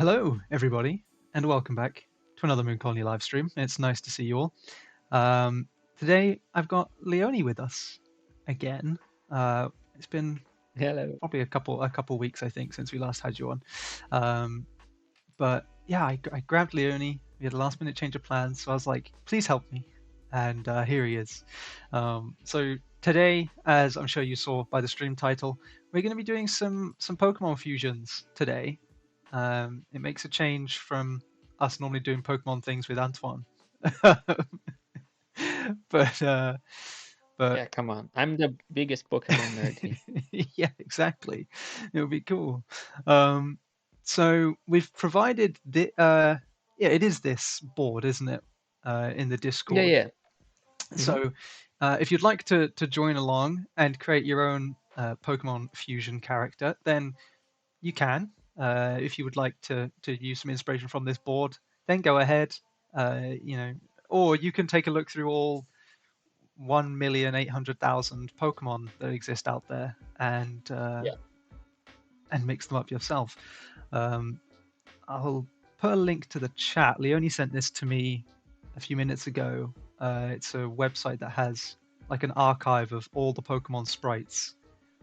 Hello, everybody, and welcome back to another Moon Colony live stream. It's nice to see you all. Today, I've got Leoni with us again. It's been Hello. probably a couple weeks, I think, since we last had you on. But yeah, I grabbed Leoni. We had a last minute change of plans, so I was like, please help me. And here he is. So today, as I'm sure you saw by the stream title, we're going to be doing some Pokemon fusions today. It makes a change from us normally doing Pokemon things with Antoine. but Yeah, come on. I'm the biggest Pokemon nerd here. yeah, exactly. It would be cool. So we've provided yeah, it is this board, isn't it? In the Yeah, Discord. yeah. hmm So if you'd like to join along and create your own Pokemon fusion character, then you can. If you would like to use some inspiration from this board, then go ahead. Or you can take a look through all 1,800,000 Pokemon that exist out there Yeah. and mix them up yourself. Um, I'll put a link to the chat. Leoni sent this to me a few minutes ago. It's a website that has like an archive of all the Pokemon sprites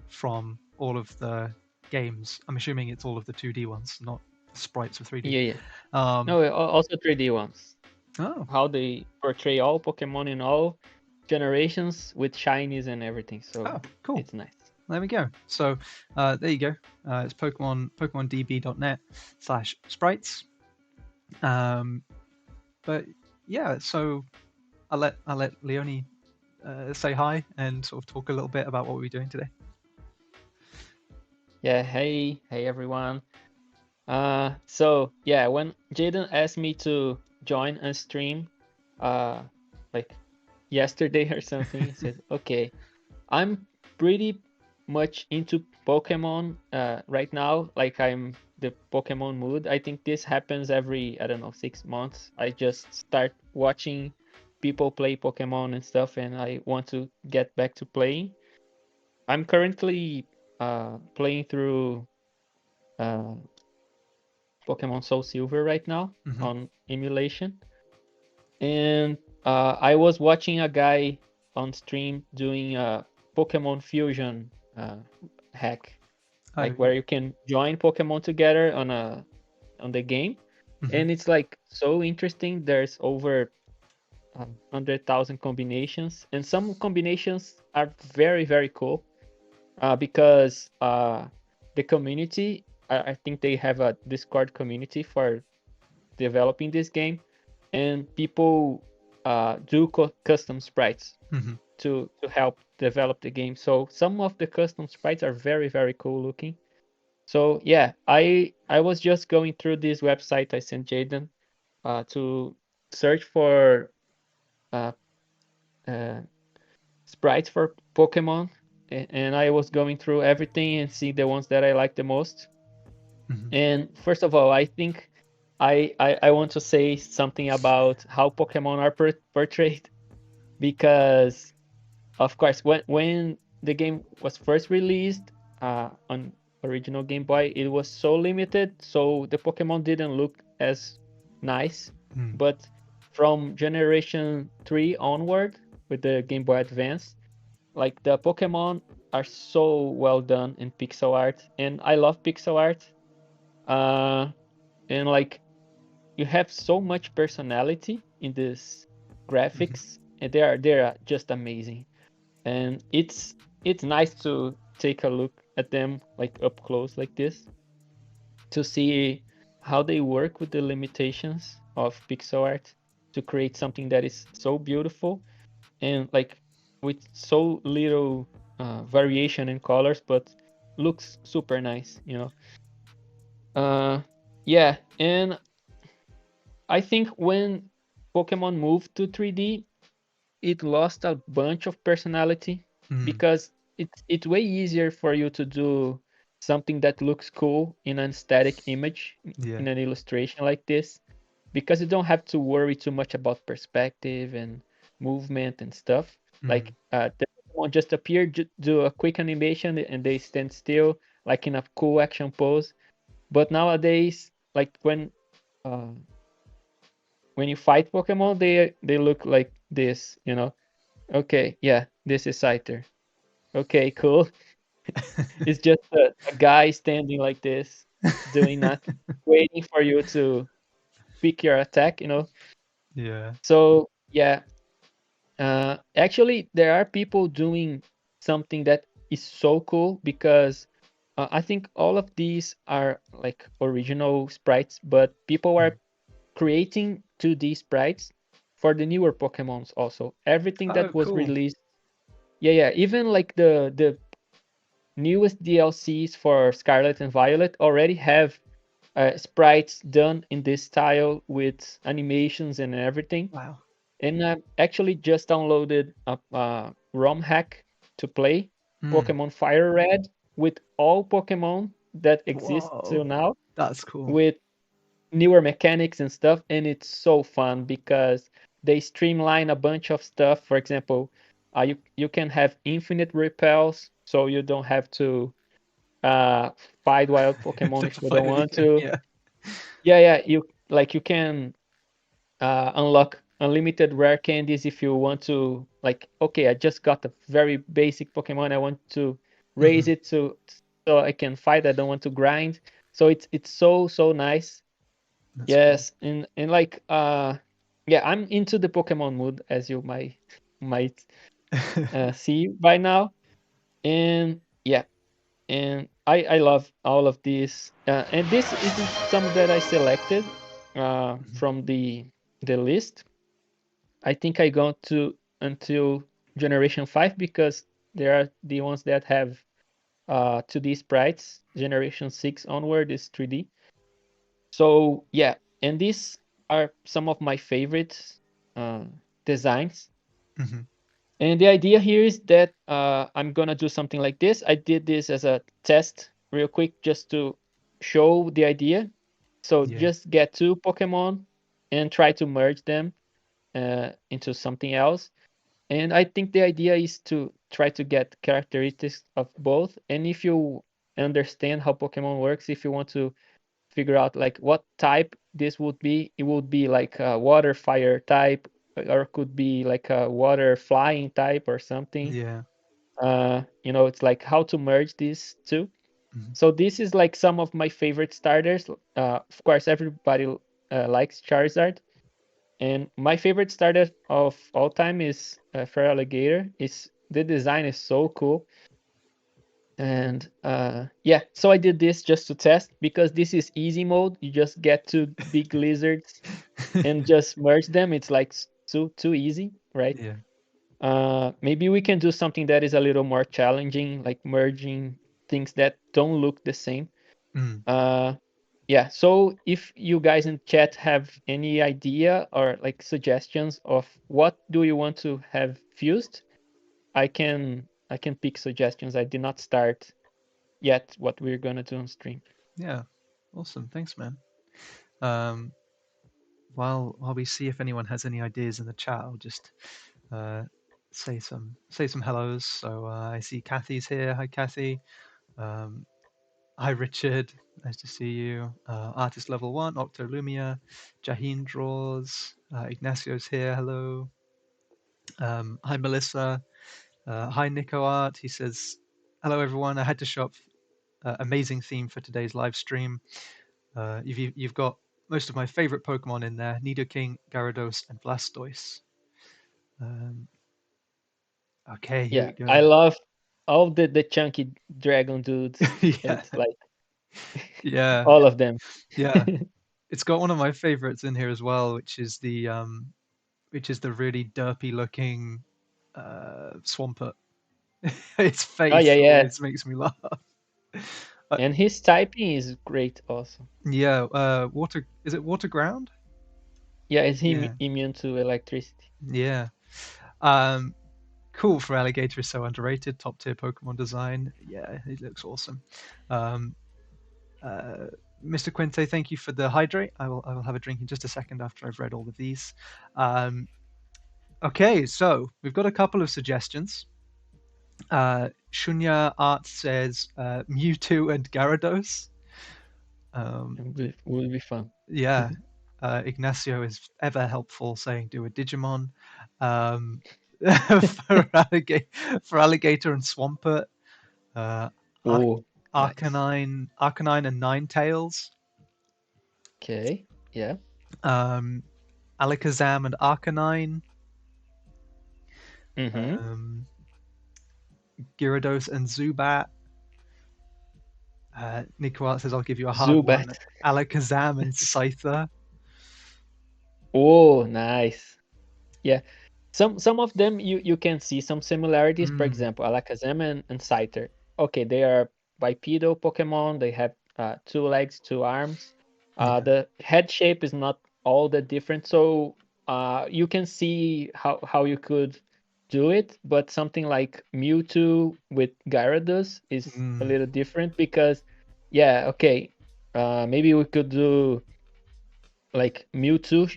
from all of the games. I'm assuming it's all of the 2D ones, not sprites of 3D. Yeah, yeah. Um, No, also 3D ones. oh, How they portray all Pokemon in all generations with shinies and everything. So cool. it's nice. There we go. So there you go. It's PokemonDB.net/sprites. But yeah, so I'll let Leoni say hi and sort of talk a little bit about what we're doing today. Yeah, hey everyone. So yeah, when Jaden asked me to join a stream, like yesterday or something, he said, okay, I'm pretty much into Pokemon right now. Like I'm the Pokemon mood. I think this happens every, I don't know, 6 months. I just start watching people play Pokemon and stuff, and I want to get back to playing. I'm currently playing through uh, Pokemon Soul Silver right now on emulation. And I was watching a guy on stream doing a Pokemon Fusion hack, like where you can join Pokemon together on the game, and it's like so interesting. There's over 100,000 combinations, and some combinations are very very cool because the community. I think they have a Discord community for developing this game, and people do custom sprites to help develop the game. So some of the custom sprites are very very cool looking. So yeah, I was just going through this website I sent Jaden to search for uh, uh, sprites for Pokemon, and I was going through everything and see the ones that I like the most. And first of all, I think I want to say something about how Pokemon are portrayed, because of course when the game was first released on original Game Boy, it was so limited, so the Pokemon didn't look as nice. But from generation 3 onward, with the Game Boy Advance, like the Pokemon are so well done in pixel art, and I love pixel art. And like you have so much personality in this graphics, and they are just amazing. And it's nice to take a look at them like up close like this to see how they work with the limitations of pixel art to create something that is so beautiful and like with so little variation in colors, but looks super nice, you know. Yeah, and I think when Pokemon moved to 3D, it lost a bunch of personality because it's way easier for you to do something that looks cool in an static image in an illustration like this, because you don't have to worry too much about perspective and movement and stuff. Like the Pokemon just appear, do a quick animation, and they stand still like in a cool action pose. But nowadays like uh, when you fight Pokemon, they look like this, you know. Okay, yeah, this is Scyther. Okay, cool. It's just a guy standing like this, doing nothing, waiting for you to pick your attack, you know. Yeah. So yeah, actually, there are people doing something that is so cool because I think all of these are like original sprites, but people Mm. are creating 2D sprites for the newer Pokemons also. Everything Oh, that was cool. released, yeah, even like the newest DLCs for Scarlet and Violet already have sprites done in this style with animations and everything. Wow. And I actually just downloaded a ROM hack to play Mm. Pokemon Fire Red with all Pokemon that exist till Whoa. now That's cool. with newer mechanics and stuff. And it's so fun because they streamline a bunch of stuff. For example, you can have infinite repels, so you don't have to uh, fight wild You Pokemon have if to you fight don't it want again. to. Yeah. Yeah, you can unlock unlimited rare candies if you want to. Like, okay, I just got a very basic Pokemon. I want to raise Hmm. it so I can fight. I don't want to grind. So it's so nice. That's cool. Yes, and like yeah, I'm into the Pokemon mood as you might see by now. And yeah, and I love all of these. And this is some that I selected Mhm. from the list. I think I go to until Generation 5 because they are the ones that have 2D sprites. Generation 6 onward is 3D. So yeah, and these are some of my favorite uh, designs. Mhm. And the idea here is that I'm gonna do something like this. I did this as a test real quick just to show the idea. So Yeah. just get two Pokemon and try to merge them into something else. And I think the idea is to try to get characteristics of both. And if you understand how Pokemon works, if you want to figure out like what type this would be, it would be like a water fire type, or could be like a water flying type or something. Yeah. It's like how to merge these two. Mhm. So this is like some of my favorite starters. Of course, everybody likes Charizard, and my favorite starter of all time is Feraligatr. It's the design is so cool. And yeah, so I did this just to test because this is easy mode. You just get two big lizards and just merge them. It's like too easy, right? Yeah. Maybe we can do something that is a little more challenging, like merging things that don't look the same. Mm. Uh, yeah. So if you guys in chat have any idea or like suggestions of what do you want to have fused, I can pick suggestions. I did not start yet what we're gonna do on stream. Yeah. Awesome. Thanks, man. Um, while we see if anyone has any ideas in the chat, I'll just uh, say some hellos. So I see Kathy's here. Hi, Kathy. Um, Hi, Richard. Nice to see you. Artist level one, Octolumia. Jaheen draws. Ignacio's here. Hello. Hi, Melissa. Hi, Nico Art. He says, "Hello, everyone. I had to shop. Amazing theme for today's live stream. You've got most of my favorite Pokemon in there: Nidoking, Gyarados, and Blastoise." Um, okay, here Yeah, we go. I love all the chunky dragon dudes. Yeah, It's like yeah, all of them. yeah. It's got one of my favorites in here as well, which is the really derpy looking Swampert. Its Oh yeah, face yeah. always makes me laugh. Uh, And his typing is great also. yeah, water. Is it water ground? Yeah, is he Yeah, immune to electricity? yeah. Um, cool for Alligator is so underrated. Top tier Pokemon design. Yeah, it looks awesome. Um, uh, Mr. Quinte, thank you for the hydrate. I will have a drink in just a second after I've read all of these. Um, okay, so we've got a couple of suggestions. Shunya Art says Mewtwo and Gyarados. It will be fun. Yeah, Ignacio is ever helpful, saying do a Digimon. Um, for alligator and Swampert, uh, Ar- Oh, nice. Arcanine and Ninetales, Okay. Yeah. Alakazam and Arcanine, Mm-hmm. um, Gyarados and Zubat. Nico says, I'll give you a hard one. Zubat. Alakazam and Scyther. Oh, nice. Yeah. Some of them you can see some similarities. For Mm, example, Alakazam and Scyther. Okay, they are bipedal Pokemon. They have 2 legs, 2 arms. yeah. The head shape is not all that different, so you can see how you could do it. But something like Mewtwo with Gyarados is a Mm, little different because, yeah, okay, maybe we could do like Mewtwo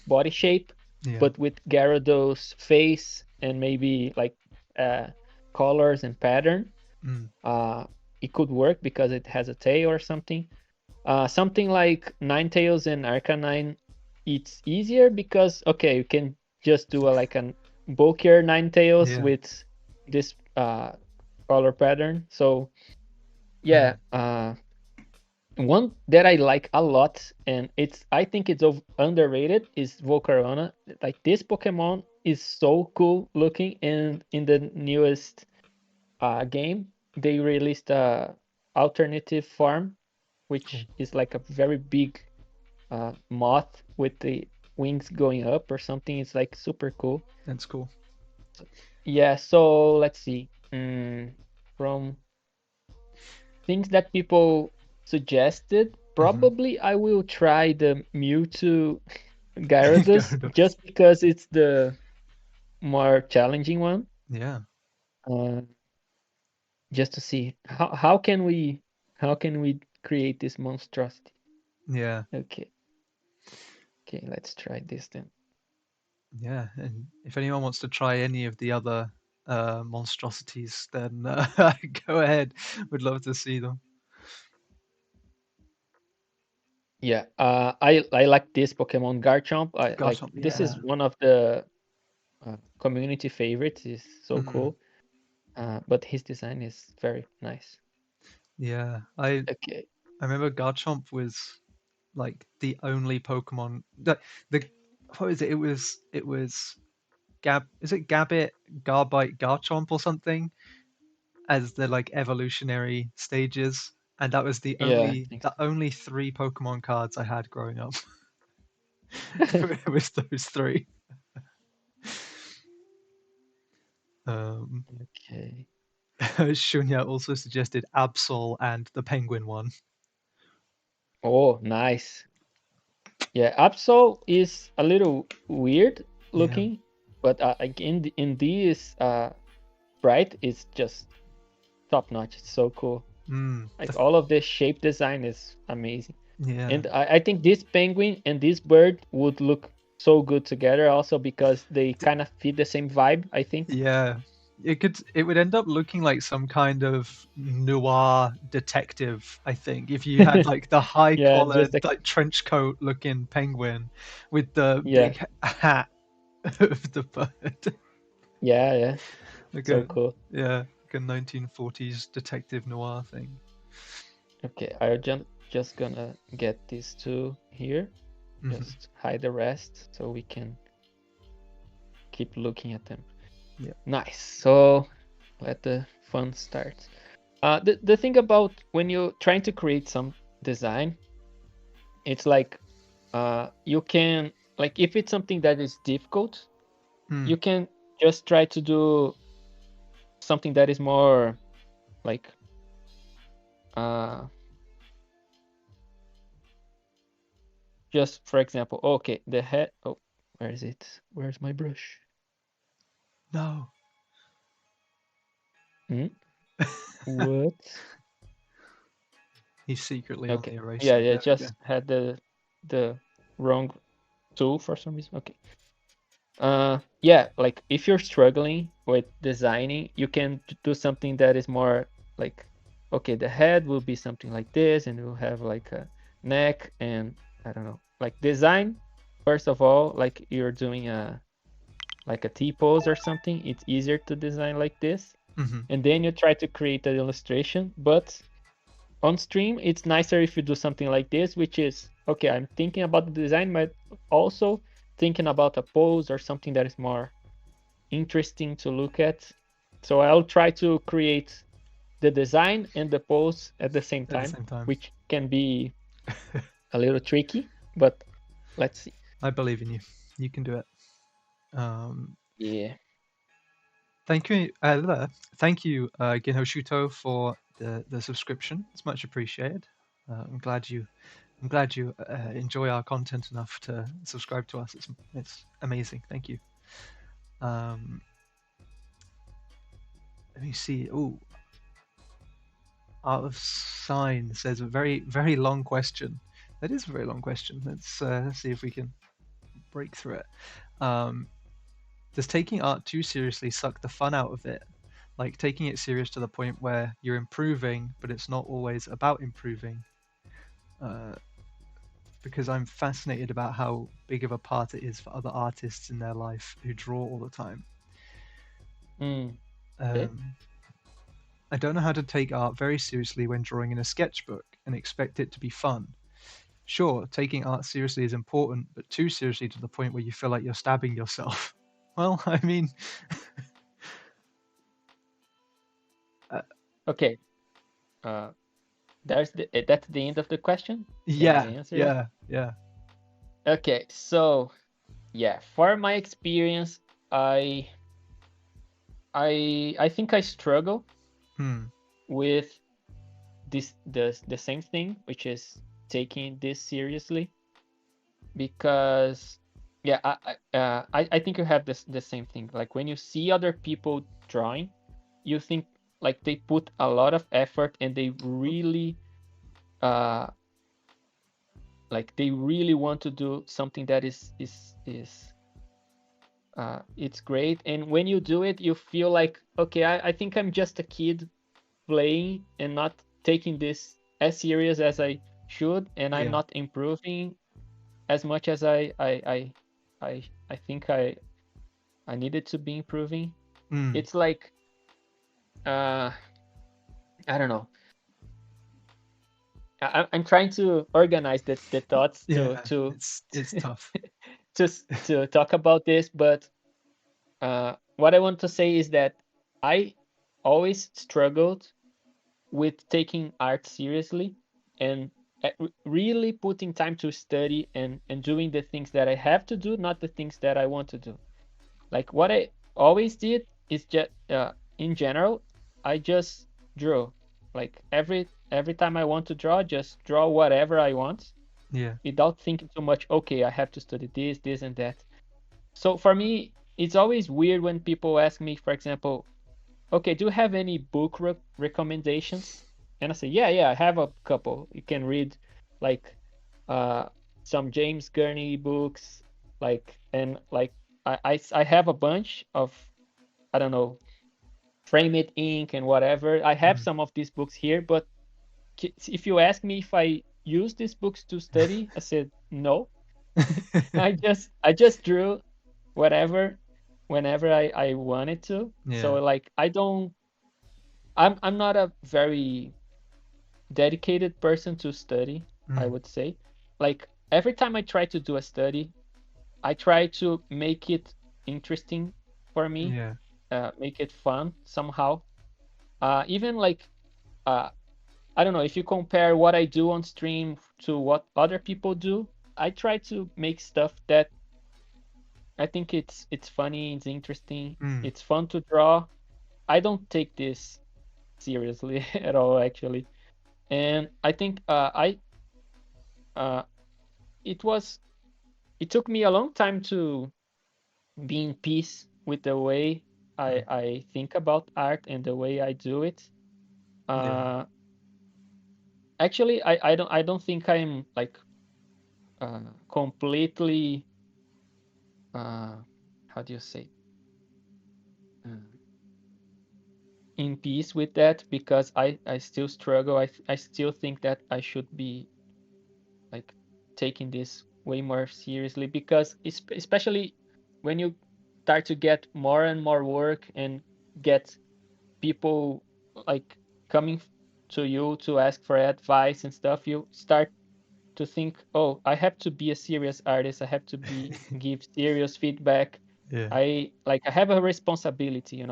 body shape, yeah. but with Gyarados face and maybe like uh, colors and pattern. Mm, Uh, it could work because it has a tail or something. Something like Ninetales and Arcanine, it's easier because okay, you can just do like a bulkier Ninetales yeah. with this color pattern. So Mm, yeah, one that I like a lot, and I think it's underrated, is Volcarona. Like this Pokemon is so cool looking, and in the newest game, they released a alternative form, cool. which is like a very big moth with the wings going up or something. It's like super cool. That's cool. Yeah. So let's see. From things that people suggested, Hmm. probably I will try the Mewtwo Gyarados Gyarados. just because it's the more challenging one. Yeah. Uh, just to see how can we create this monstrosity. Yeah. Okay, okay, let's try this then. Yeah. And if anyone wants to try any of the other monstrosities, then go ahead. Would love to see them. Yeah, I like this Pokemon Garchomp. I Gosh, like this is yeah. one of the community favorites. Is so Mm, cool. But his design is very nice. yeah. I Okay. I remember Garchomp was like the only Pokemon the what is it? It was Gab is it Gabite, Garbite, Garchomp or something as the like evolutionary stages. And that was the Yeah, I only think the only three Pokemon cards I had growing up. so. It was those three. Um, Okay. Shunya also suggested Absol and the Penguin one. Oh, nice. Yeah, Absol is a little weird Yeah. looking, but like in this sprite, it's just top notch. It's so cool. Mm, Like all of this shape design is amazing, yeah. and I think this penguin and this bird would look so good together also because they kind of fit the same vibe, I think. Yeah. It would end up looking like some kind of noir detective, I think, if you had like the high Yeah, collared just like like trench coat looking penguin with the yeah, big hat of the bird. yeah, yeah. Like So a cool. yeah, like a 1940s detective noir thing. Okay, I'm just gonna get these two here. Hmm. Just hide the rest so we can keep looking at them. Yeah. Nice. So let the fun start. The thing about when you're trying to create some design, it's like you can like if it's something that is difficult, Mm, you can just try to do something that is more like uh just for example, okay, the head. Oh, where is it? Where's my brush? no. Hmm? What? He's secretly on the Okay. Yeah, eraser. yeah, There we go. just had the wrong tool for some reason. Okay. Yeah, like if you're struggling with designing, you can do something that is more like okay, the head will be something like this, and we'll have like neck, and I don't know, like design. First of all, like you're doing a like a T pose or something, it's easier to design like this. Hmm. And then you try to create an illustration. But on stream, it's nicer if you do something like this, which is okay, I'm thinking about the design, but also thinking about a pose or something that is more interesting to look at. So I'll try to create the design and the pose at the same At the time, same time. which can be a little tricky, but let's see. I believe in you. You can do it. Um, Yeah. thank you, Ginho for the subscription. It's much appreciated. I'm glad you enjoy our content enough to subscribe to us. It's amazing. Thank you. Um, let me see. Oh, Art of Sign says a very long question. That is a very long question. Let's see if we can break through it. Um, does taking art too seriously suck the fun out of it? Like taking it serious to the point where you're improving, but it's not always about improving. Uh, because I'm fascinated about how big of a part it is for other artists in their life who draw all the time. Mm, okay. Um, I don't know how to take art very seriously when drawing in a sketchbook and expect it to be fun. Sure, taking art seriously is important, but too seriously to the point where you feel like you're stabbing yourself. Well, I mean, uh, Okay. Uh, that's the end of the question. Can I yeah, answer it? yeah, yeah. Okay. So yeah, for my experience, I I think I struggle Hmm. with the same thing, which is taking this seriously, because yeah, I think you have the same thing. Like when you see other people drawing, you think like they put a lot of effort and they really uh like they really want to do something that is it's great. And when you do it, you feel like, okay, I think I'm just a kid playing and not taking this as serious as I should, and I'm Yeah. not improving as much as I think I needed to be improving. Hmm. It's like uh I don't know. I'm trying to organize the thoughts Yeah. to It's tough. to talk about this, but what I want to say is that I always struggled with taking art seriously and really putting time to study and doing the things that I have to do, not the things that I want to do. Like what I always did is just in general, I just drew. Like every time I want to draw, just draw whatever I want Yeah. without thinking too much. Okay, I have to study this, and that. So for me, it's always weird when people ask me, for example, okay, do you have any book recommendations? And I say, yeah, I have a couple. You can read like uh, some James Gurney books, like and like I have a bunch of I don't know Frame It Inc. and whatever. I have Hmm. some of these books here, but if you ask me if I use these books to study, I said no. I just drew whatever whenever I wanted to. So Yeah. like I'm not a very dedicated person to study, I Hmm. would say. Like every time I try to do a study, I try to make it interesting for me, Yeah. make it fun somehow. Even like uh, I don't know, if you compare what I do on stream to what other people do, I try to make stuff that I think it's funny, it's interesting, Hmm. it's fun to draw. I don't take this seriously at all, actually. And I think uh, it was it took me a long time to be in peace with the way Hmm. I think about art and the way I do it. Yeah. Uh, actually, I don't think I'm like completely uh, how do you say uh, in peace with that, because I still struggle. I still think that I should be. taking this way more seriously, because especially when you start to get more and more work and get people like coming to you to ask for advice and stuff, you start to think, oh, I have to be a serious artist. I have to give serious feedback. Yeah. I have a responsibility,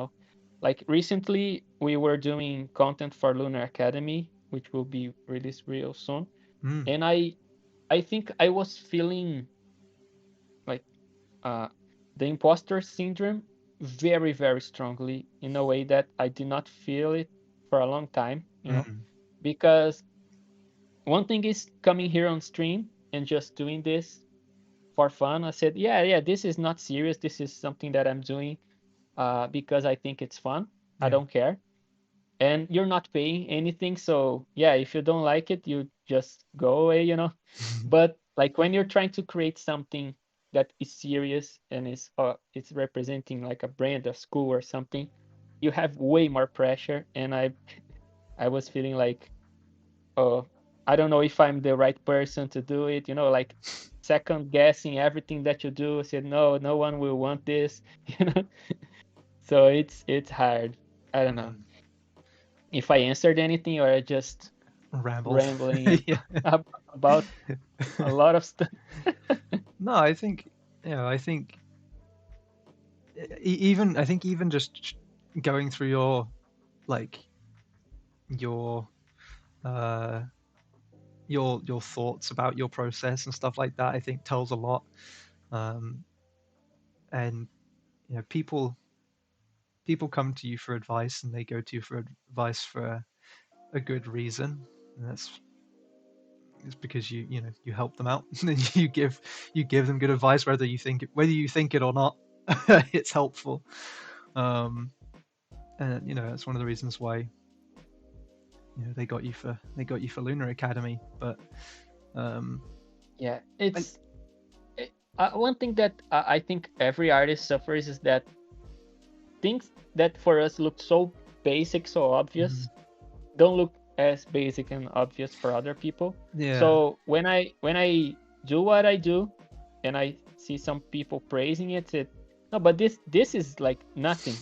Like recently we were doing content for Lunar Academy, which will be released real soon. Mm. And I think I was feeling like uh the imposter syndrome very, very strongly, in a way that I did not feel it for a long time, Mm. because one thing is coming here on stream and just doing this for fun. I said, yeah, this is not serious. This is something that I'm doing because I think it's fun. I Yeah. don't care. And you're not paying anything. So, yeah, if you don't like it, you just go away. But like when you're trying to create something that is serious and it's representing like a brand, a school or something, you have way more pressure. And I was feeling like, oh, I don't know if I'm the right person to do it, like second guessing everything that you do. I said, no one will want this, you know. So it's hard. I don't know Mm. if I answered anything or I just Rambled. rambling Yeah. about a lot of stuff. No, I think, I think even just going through like your uh your thoughts about your process and stuff like that, I think tells a lot. Um, and people come to you for advice, and they go to you for advice for a good reason, and it's because you help them out and you give them good advice, whether you think it or not. It's helpful. um and that's one of the reasons why they got you for Lunar Academy. But um Yeah, I, one thing that I think every artist suffers is that things that for us look so basic, so mhm, obvious, don't look as basic and obvious for other people. yeah. So when I do what I do and I see some people praising it, no, but this is like nothing.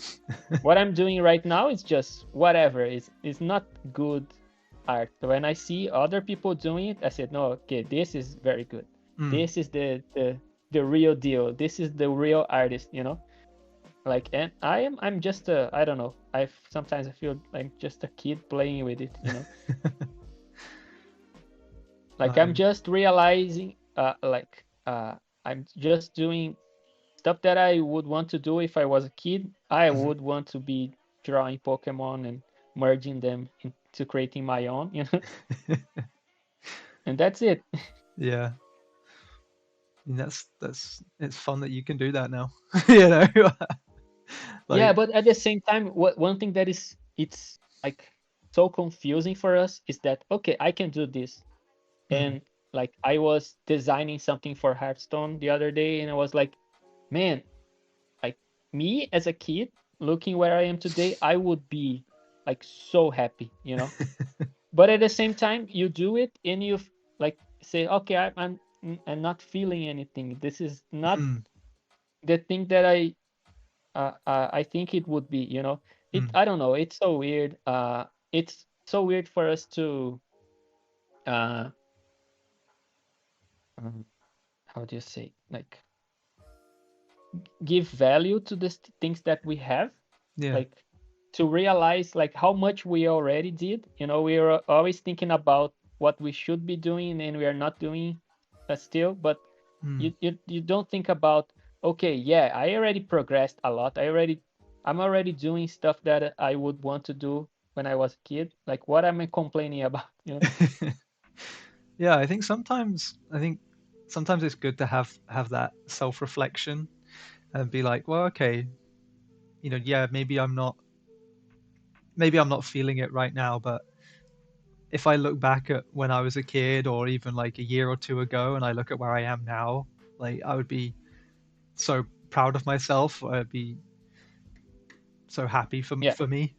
What I'm doing right now is just whatever. It's not good art. When I see other people doing it, I said, no, okay, this is very good. Mm. This is the real deal. This is the real artist. Like, and I'm just I don't know, sometimes I feel like just a kid playing with it. Like I'm I'm just realizing I'm just doing stuff that I would want to do if I was a kid. I mhm. would want to be drawing Pokemon and merging them into creating my own. And that's it. Yeah. I mean, that's it's fun that you can do that now. you know Yeah, like but at the same time, one thing that it's like so confusing for us is that, okay, I can do this. mm, And like I was designing something for Hearthstone the other day, and I was like, man, like me as a kid looking where I am today, I would be like so happy. But at the same time, you do it and you like say, okay, I'm not feeling anything. This is not mm, the thing that I think it would be. mm, I don't know. It's so weird. It's so weird for us to uh, um, how do you say, like, give value to the things that we have, yeah. like to realize like how much we already did. We are always thinking about what we should be doing and we are not doing still, but Mm. you don't think about, okay, yeah, I already progressed a lot. I'm already doing stuff that I would want to do when I was a kid. Like, what am I complaining about? Yeah, I think sometimes it's good to have that self-reflection and be like, well, okay, yeah, maybe I'm not feeling it right now, but if I look back at when I was a kid, or even like a year or two ago, and I look at where I am now, like I would be so proud of myself. I'd be so happy for Yeah. for me.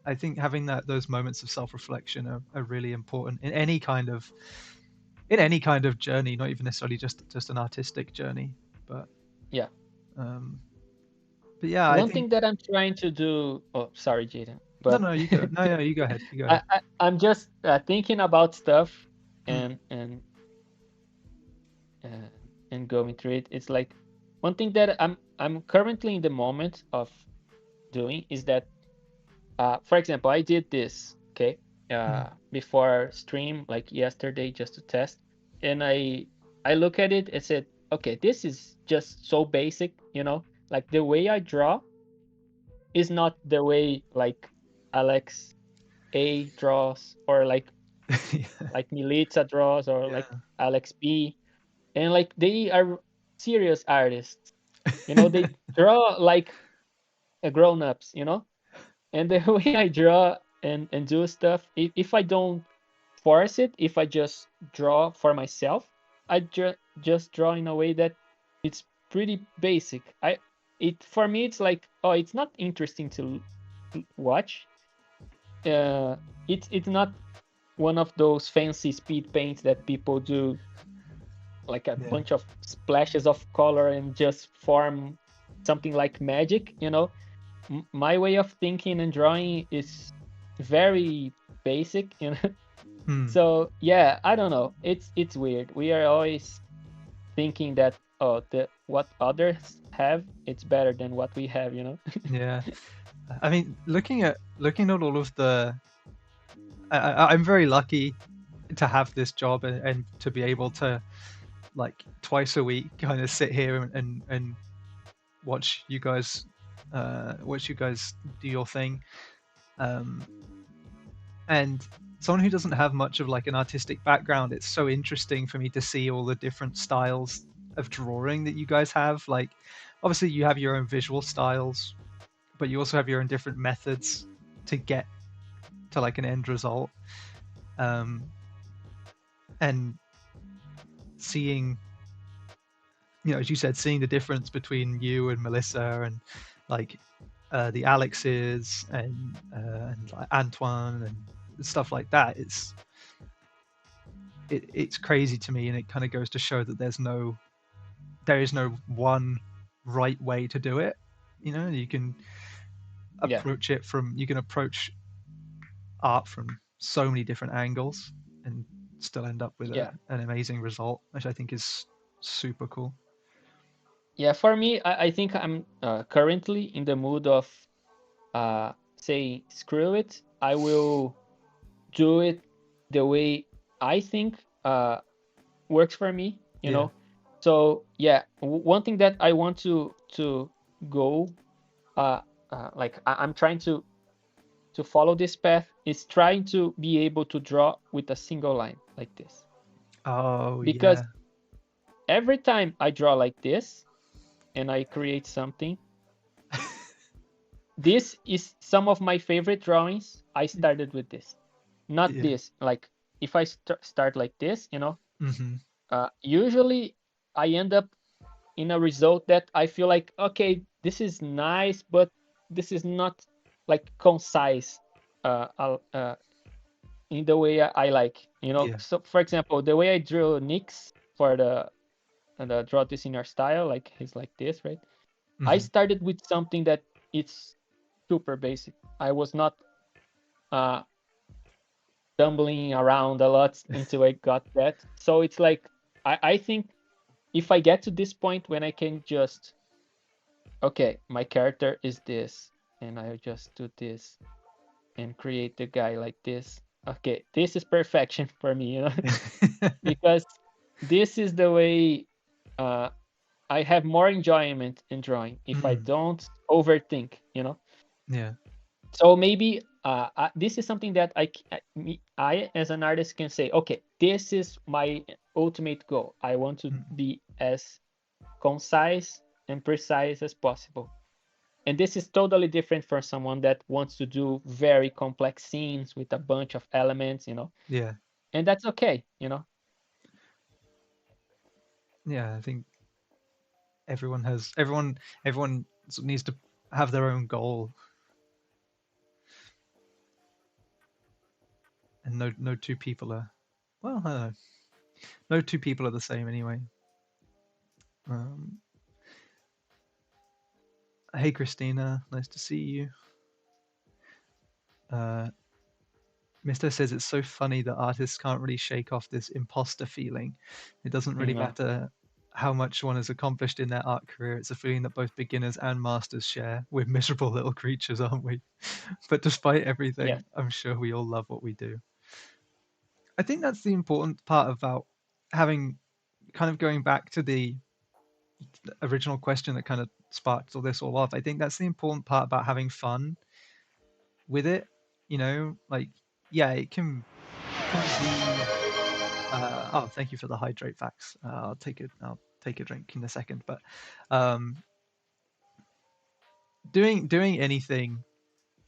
I think having those moments of self-reflection are really important in any kind of in any kind of journey, not even necessarily just an artistic journey, but Yeah. um, but yeah, I One think thing that I'm trying to do. Oh, sorry, Jaden, no, but no, you go, no, yeah, you go ahead, you go ahead. I'm just thinking about stuff Mm. and uh, and going through it. It's like one thing that I'm currently in the moment of doing is that, for example, I did this, okay, Mm. before stream like yesterday just to test, and I look at it and said, okay, this is just so basic, like the way I draw is not the way like Alex A draws, or Yeah, like Militza draws, or like Alex B, and like they are serious artists, they draw like grown-ups, and the way I draw and do stuff, if I don't force it, if I just draw for myself, I just draw in a way that it's pretty basic. For me it's like, oh, it's not interesting to watch. uh it's not one of those fancy speed paints that people do, like a yeah, bunch of splashes of color and just form something like magic. My way of thinking and drawing is very basic. mm. So yeah, I don't know, it's weird. We are always thinking that, oh, the what others have, it's better than what we have. Yeah. I mean, looking at all of the, I'm very lucky to have this job and to be able to, like, twice a week kind of sit here and watch you guys do your thing. Um, and someone who doesn't have much of like an artistic background, it's so interesting for me to see all the different styles of drawing that you guys have. Like, obviously you have your own visual styles, but you also have your own different methods to get to like an end result. Um, and seeing, as you said, seeing the difference between you and Melissa and like the Alexes and like Antoine and stuff like that, it's crazy to me, and it kind of goes to show that there is no one right way to do it. You can Yeah, approach art from so many different angles and still end up with yeah, an amazing result, which I think is super cool. yeah. For me, I think I'm currently in the mood of say, screw it, I will do it the way I think works for me. Yeah. So yeah, one thing that I want to go, like I'm trying to follow this path, is trying to be able to draw with a single line like this, Oh because yeah. every time I draw like this and I create something, this is some of my favorite drawings. I started with this, not Yeah. this. Like if I start like this, Hmm. usually I end up in a result that I feel like, okay, this is nice, but this is not like concise in the way I like. Yeah. So for example, the way I drew Nyx for the draw this in your style, like he's like this, right? I Hmm. started with something that it's super basic. I was not uh stumbling around a lot until I got that. So it's like, I think if I get to this point when I can just, okay, my character is this, and I just do this and create the guy like this. Okay, this is perfection for me, because this is the way uh, I have more enjoyment in drawing if I Mm. don't overthink. Yeah. So maybe this is something that I as an artist can say, okay, this is my ultimate goal. I want to Mm. be as concise and precise as possible. And this is totally different for someone that wants to do very complex scenes with a bunch of elements. Yeah. And that's okay. Yeah. I think everyone needs to have their own goal, and no two people are. Well, I don't know. No two people are the same anyway. Hey Christina, nice to see you. Mister says it's so funny that artists can't really shake off this imposter feeling. It doesn't really Yeah. matter how much one has accomplished in their art career. It's a feeling that both beginners and masters share. We're miserable little creatures, aren't we? But despite everything, Yes. I'm sure we all love what we do. I think that's the important part about having, kind of going back to the original question that kind of sparked all this all off. I think that's the important part about having fun with it. You know, like, yeah, it can be. Oh, thank you for the hydrate facts. I'll take a drink in a second. But um, doing anything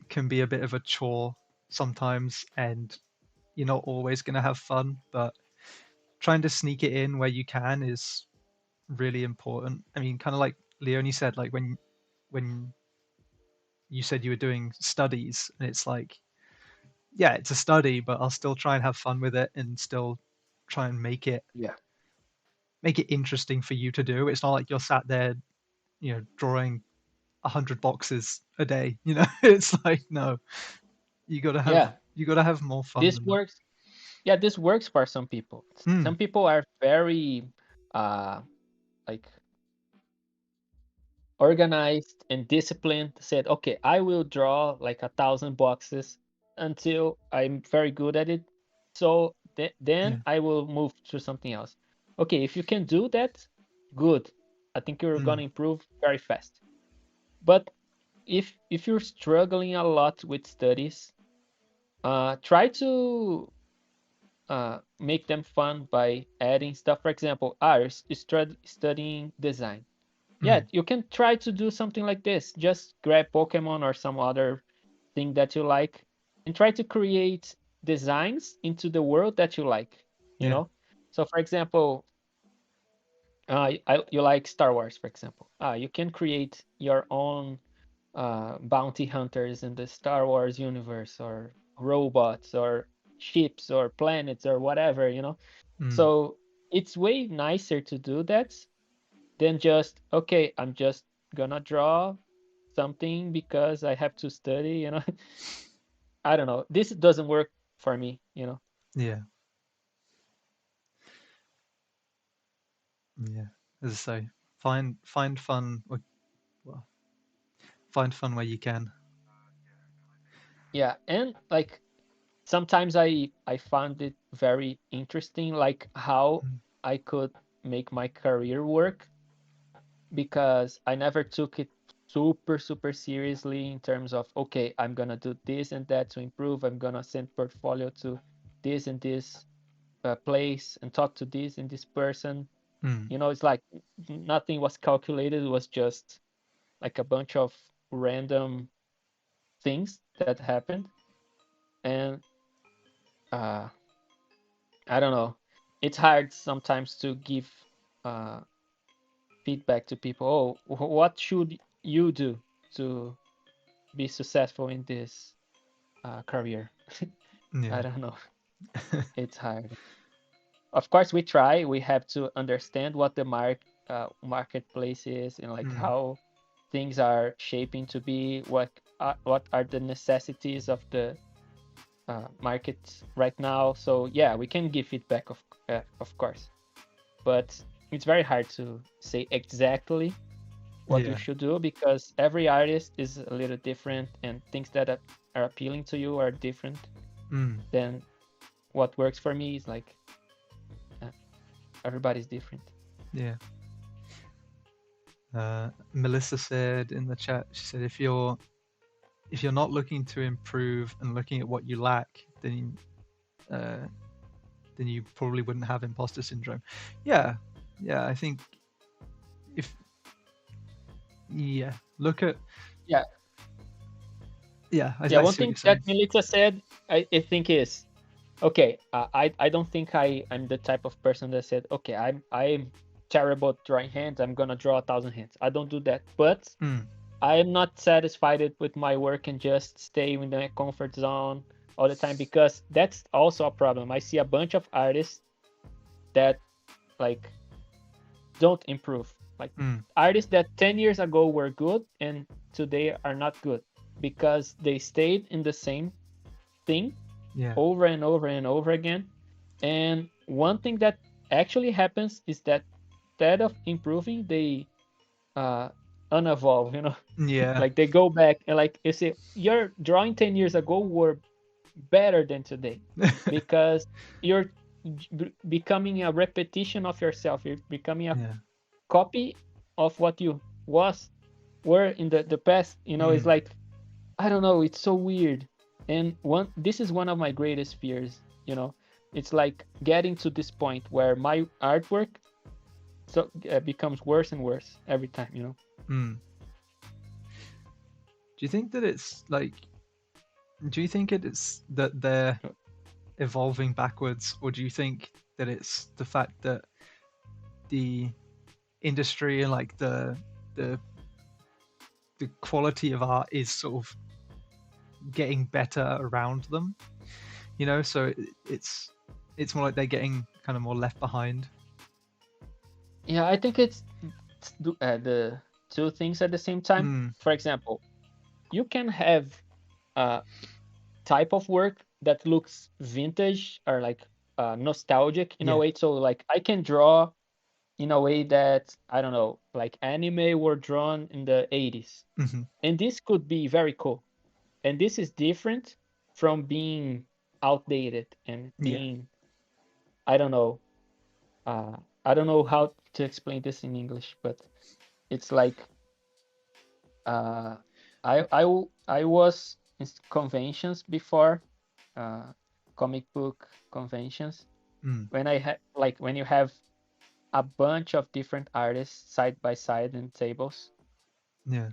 can be a bit of a chore sometimes, and you're not always going to have fun. But trying to sneak it in where you can is really important. I mean, kind of like Leonie said, like when you said you were doing studies, and it's like, yeah, it's a study, but I'll still try and have fun with it and still try and Yeah. make it interesting for you to do. It's not like you're sat there, drawing 100 boxes a day. It's like, no, you gotta have Yeah. you gotta have more fun This than that. works. Yeah, this works for some people. Mm, Some people are very uh like organized and disciplined. Said, okay, I will draw like 1,000 boxes until I'm very good at it. So then yeah. I will move to something else. Okay, if you can do that, good. I think you're Mm, gonna improve very fast. But if you're struggling a lot with studies, try to make them fun by adding stuff. For example, ours is studying design. Yeah, mm, you can try to do something like this. Just grab Pokemon or some other thing that you like and try to create designs into the world that you like, you yeah. know? So, for example, you like Star Wars, for example. You can create your own bounty hunters in the Star Wars universe, or robots, or ships, or planets, or whatever, Mm, So it's way nicer to do that than just, okay, I'm just gonna draw something because I have to study. I don't know. This doesn't work for me. yeah. Yeah. As I say, find fun. Well, find fun where you can. Yeah, and like sometimes I found it very interesting, like how Mm, I could make my career work, because I never took it super super seriously in terms of, okay, I'm gonna do this and that to improve. I'm gonna send portfolio to this and this place and talk to this and this person. mm, It's like nothing was calculated. It was just like a bunch of random things that happened, and uh, I don't know. It's hard sometimes to give uh, feedback to people. Oh, what should you do to be successful in this career? I yeah. don't know. It's hard. Of course, we try. We have to understand what the marketplace is, and like Mm, how things are shaping to be. What are the necessities of the market right now? So yeah, we can give feedback, of course, but it's very hard to say exactly what you yeah. should do, because every artist is a little different, and things that are appealing to you are different Mm, than what works for me. Is like uh, everybody's different. yeah. Melissa said in the chat, she said, if you're not looking to improve and looking at what you lack, uh, then you probably wouldn't have imposter syndrome. Yeah, yeah. I think if yeah, look at Yeah, yeah. I yeah. see One what thing you're saying. that Melissa said, I think is, okay. I don't think I'm the type of person that said, okay, I'm terrible at drawing hands. I'm gonna draw 1,000 hands. I don't do that, but Mm, I am not satisfied with my work and just stay in the comfort zone all the time, because that's also a problem. I see a bunch of artists that like don't improve. Like artists that 10 years ago were good and today are not good because they stayed in the same thing Yeah. over and over and over again. And one thing that actually happens is that instead of improving, they unevolve, Yeah. like they go back and like you say, your drawing 10 years ago were better than today because you're becoming a repetition of yourself. You're becoming a Yeah. copy of what you were in the past. It's like, I don't know, it's so weird. And this is one of my greatest fears. It's like getting to this point where my artwork becomes worse and worse every time. Do you think that it's like? Do you think it's that they're evolving backwards, or do you think that it's the fact that the industry and like the quality of art is sort of getting better around them? So it's more like they're getting kind of more left behind. Yeah, I think it's the two things at the same time. For example, you can have a type of work that looks vintage or like nostalgic in a way. So like I can draw in a way that, I don't know, like anime were drawn in the 80s. And this could be very cool. And this is different from being outdated and being, I don't know, I don't know how to explain this in English, but it's like I was in conventions before, comic book conventions, when I had like when you have a bunch of different artists side by side in tables.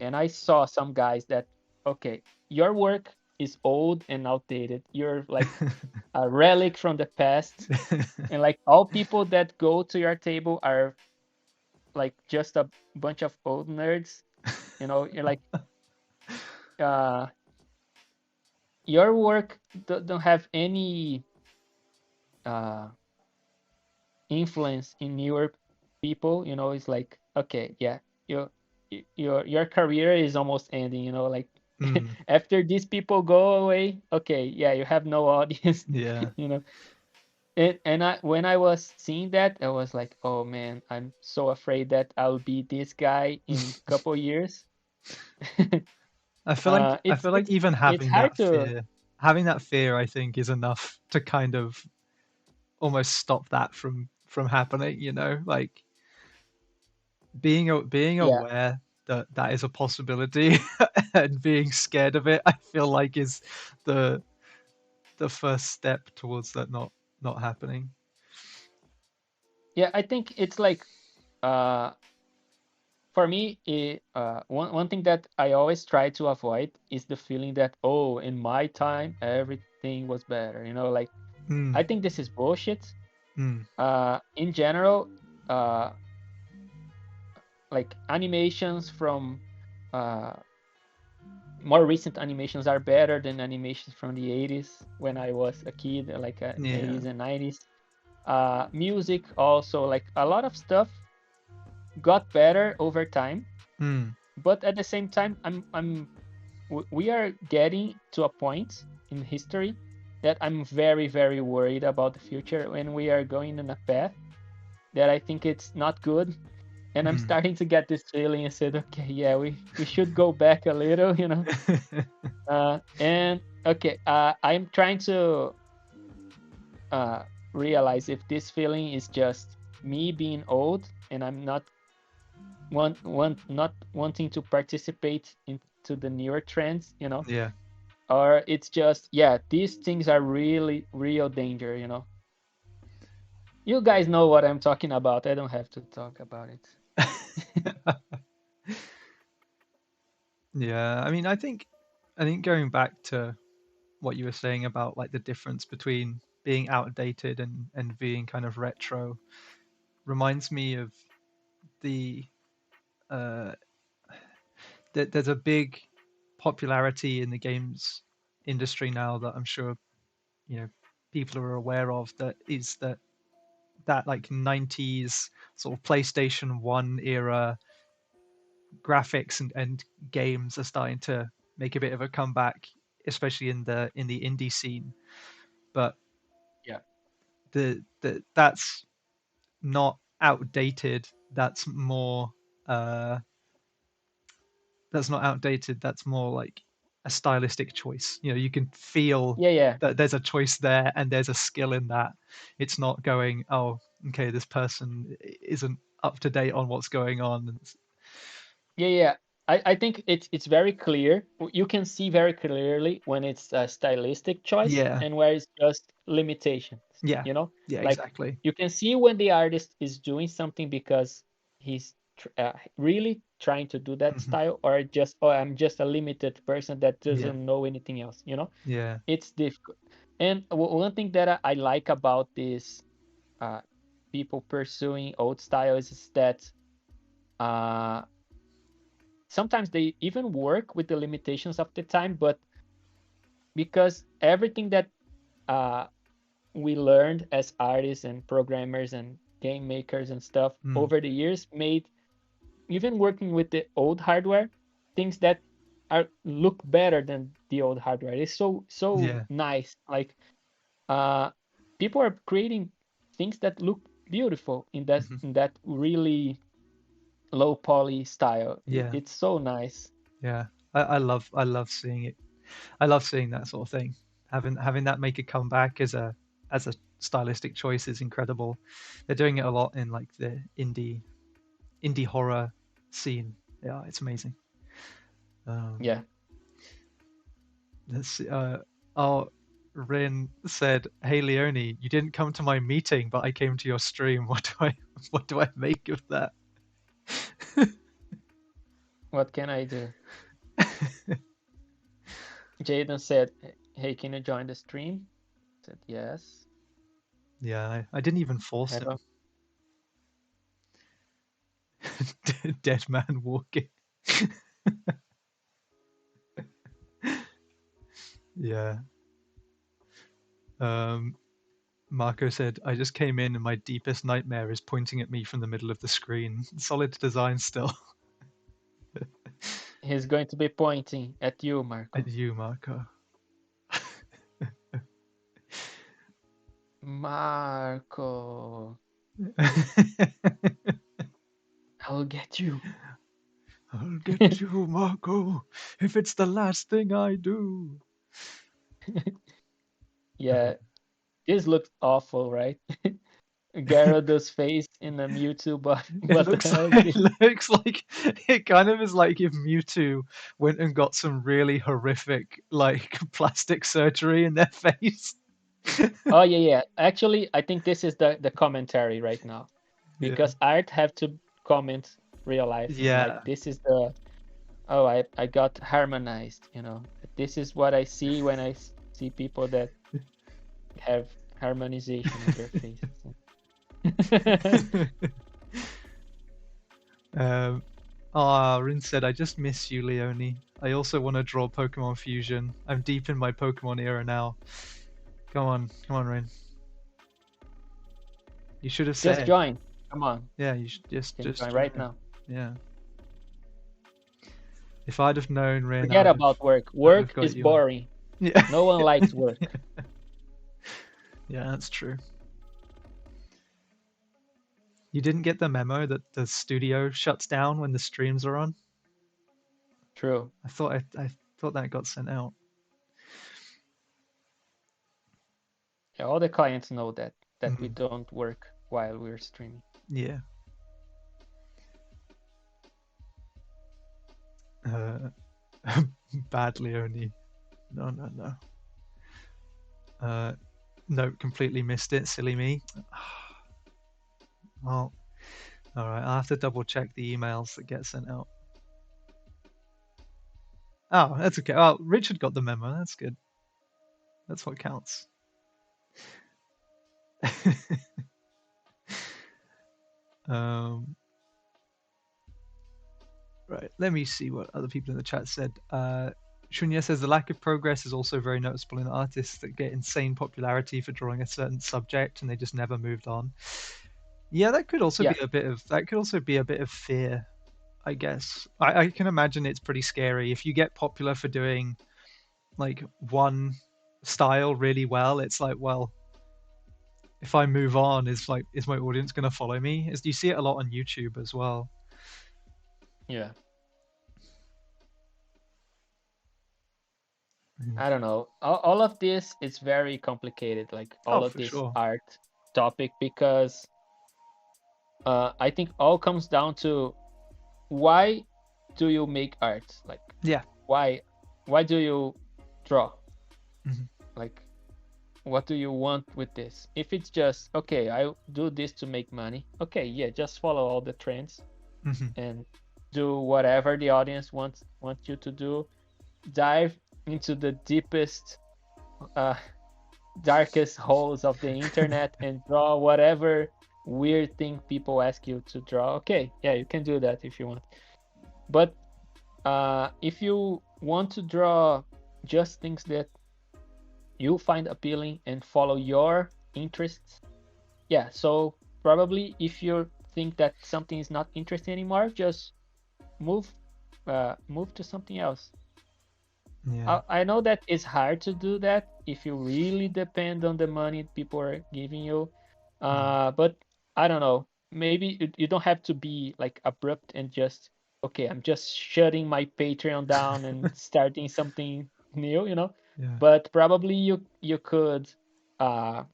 And I saw some guys that, okay, your work is old and outdated. You're like a relic from the past. And like all people that go to your table are like just a bunch of old nerds. You're like, your work don't have any influence in newer people. It's like, okay, yeah, your career is almost ending. Like after these people go away, okay, yeah, you have no audience. Yeah. And when I was seeing that, I was like, oh man, I'm so afraid that I'll be this guy in a couple years. I feel like even it's hard to. having that fear, I think, is enough to kind of almost stop that from happening. Like being Yeah. aware that that is a possibility and being scared of it, I feel like is the first step towards that not happening. Yeah, I think it's like, for me, one thing that I always try to avoid is the feeling that, oh, in my time everything was better. Like I think this is bullshit. In general, like animations from more recent animations are better than animations from the 80s when I was a kid, like 80s and 90s. Music also, like a lot of stuff got better over time, but at the same time, we are getting to a point in history that I'm very, very worried about the future when we are going in a path that I think it's not good. And I'm starting to get this feeling and said, okay, yeah, we should go back a little. And okay, I'm trying to realize if this feeling is just me being old and I'm not not wanting to participate into the newer trends, Yeah. or it's just, yeah, these things are really real danger. You guys know what I'm talking about. I don't have to talk about it. Yeah, I mean, I think going back to what you were saying about like the difference between being outdated and being kind of retro reminds me of the uh that there's a big popularity in the games industry now that I'm sure people are aware of, that is that that like 90s sort of PlayStation 1 era graphics and games are starting to make a bit of a comeback, especially in the indie scene. But Yeah. that's not outdated. That's more that's not outdated. That's more like a stylistic choice. You know, you can feel Yeah. that there's a choice there and there's a skill in that. It's not going, oh, okay, this person isn't up to date on what's going on. Yeah. I think it's very clear. You can see very clearly when it's a stylistic choice Yeah, and where it's just limitations. yeah, You know, yeah, like exactly. you can see when the artist is doing something because he's really trying to do that Mhm. style, or just, oh, I'm just a limited person that Yeah, doesn't know anything else. You know, yeah. it's difficult. And one thing that I like about this uh, people pursuing old styles is that uh, sometimes they even work with the limitations of the time, but because everything that uh, we learned as artists and programmers and game makers and stuff Mm. over the years made even working with the old hardware things that are look better than the old hardware. It's so Yeah. nice. Like uh, people are creating things that look beautiful Mhm. in that really low poly style. Yeah. It's so nice. Yeah. I love seeing it. I love seeing that sort of thing. Having that make a comeback as a stylistic choice is incredible. They're doing it a lot in like the indie horror scene. Yeah, it's amazing. Um, Yeah. let's see, oh, Rin said, "Hey Leone, you didn't come to my meeting, but I came to your stream. What do I make of that?" What can I do? Jaden said, "Hey, can you join the stream?" I said, "Yes." Yeah, I didn't even force Have him. a Dead man walking. Yeah. Um, Marco said, "I just came in and my deepest nightmare is pointing at me from the middle of the screen. Solid design still." He's going to be pointing at you, At Marco. you, Marco. Marco, I'll get you. I'll get you, Marco, if it's the last thing I do. Yeah, this looks awful, right? Gyarados face in a Mewtwo, but It what the looks hell like is this? it kind of is like if Mewtwo went and got some really horrific like plastic surgery in their face. Oh yeah. Actually, I think this is the commentary right now Yeah. because Art have to comment real life. Like Yeah. this is the, oh, I got harmonized. You know, this is what I see when I see people that have harmonization in their faces. um, Rin said, "I just miss you, Leone. I also want to draw Pokemon Fusion. I'm deep in my Pokemon era now. Come on, Rin. You should have Just said. join. Come on, Yeah, you should you can just join right join. now. Yeah. If I'd have known, Rin, Forget about work. I would have Work got is you on. boring. Yeah. No one likes work. Yeah, that's true. You didn't get the memo that the studio shuts down when the streams are on? True. I thought that got sent out. Yeah, all the clients know that we Mm, don't work while we're streaming. yeah. Uh, badly only. No, no, no. No, completely missed it. Silly me. Well, all right. I'll have to double check the emails that get sent out. Oh, that's okay. Oh, Richard got the memo. That's good. That's what counts. um, right. Let me see what other people in the chat said. Shunya says the lack of progress is also very noticeable in artists that get insane popularity for drawing a certain subject and they just never moved on. Yeah, that could also Yeah, be a bit of fear, I guess. I can imagine it's pretty scary if you get popular for doing like one style really well. It's like, well, if I move on, is my audience going to follow me? You see it a lot on YouTube as well. yeah. Mm. I don't know. All of this is very complicated, like Oh, all of for this sure. art topic, because I think all comes down to why do you make art? Like Yeah. why why do you draw? Hmm. Like what do you want with this? If it's just okay, I do this to make money. Okay, yeah, just follow all the trends Hmm. and do whatever the audience wants you to do. Dive into the deepest uh, darkest holes of the internet and draw whatever weird thing people ask you to draw. Okay, yeah, you can do that if you want. But if you want to draw just things that you find appealing and follow your interests, yeah, so probably if you think that something is not interesting anymore, just move move to something else. Yeah. I know that it's hard to do that if you really depend on the money people are giving you. Mm. But I don't know. Maybe you don't have to be like abrupt and just okay. I'm just shutting my Patreon down and starting something new. Yeah. But probably you could uh,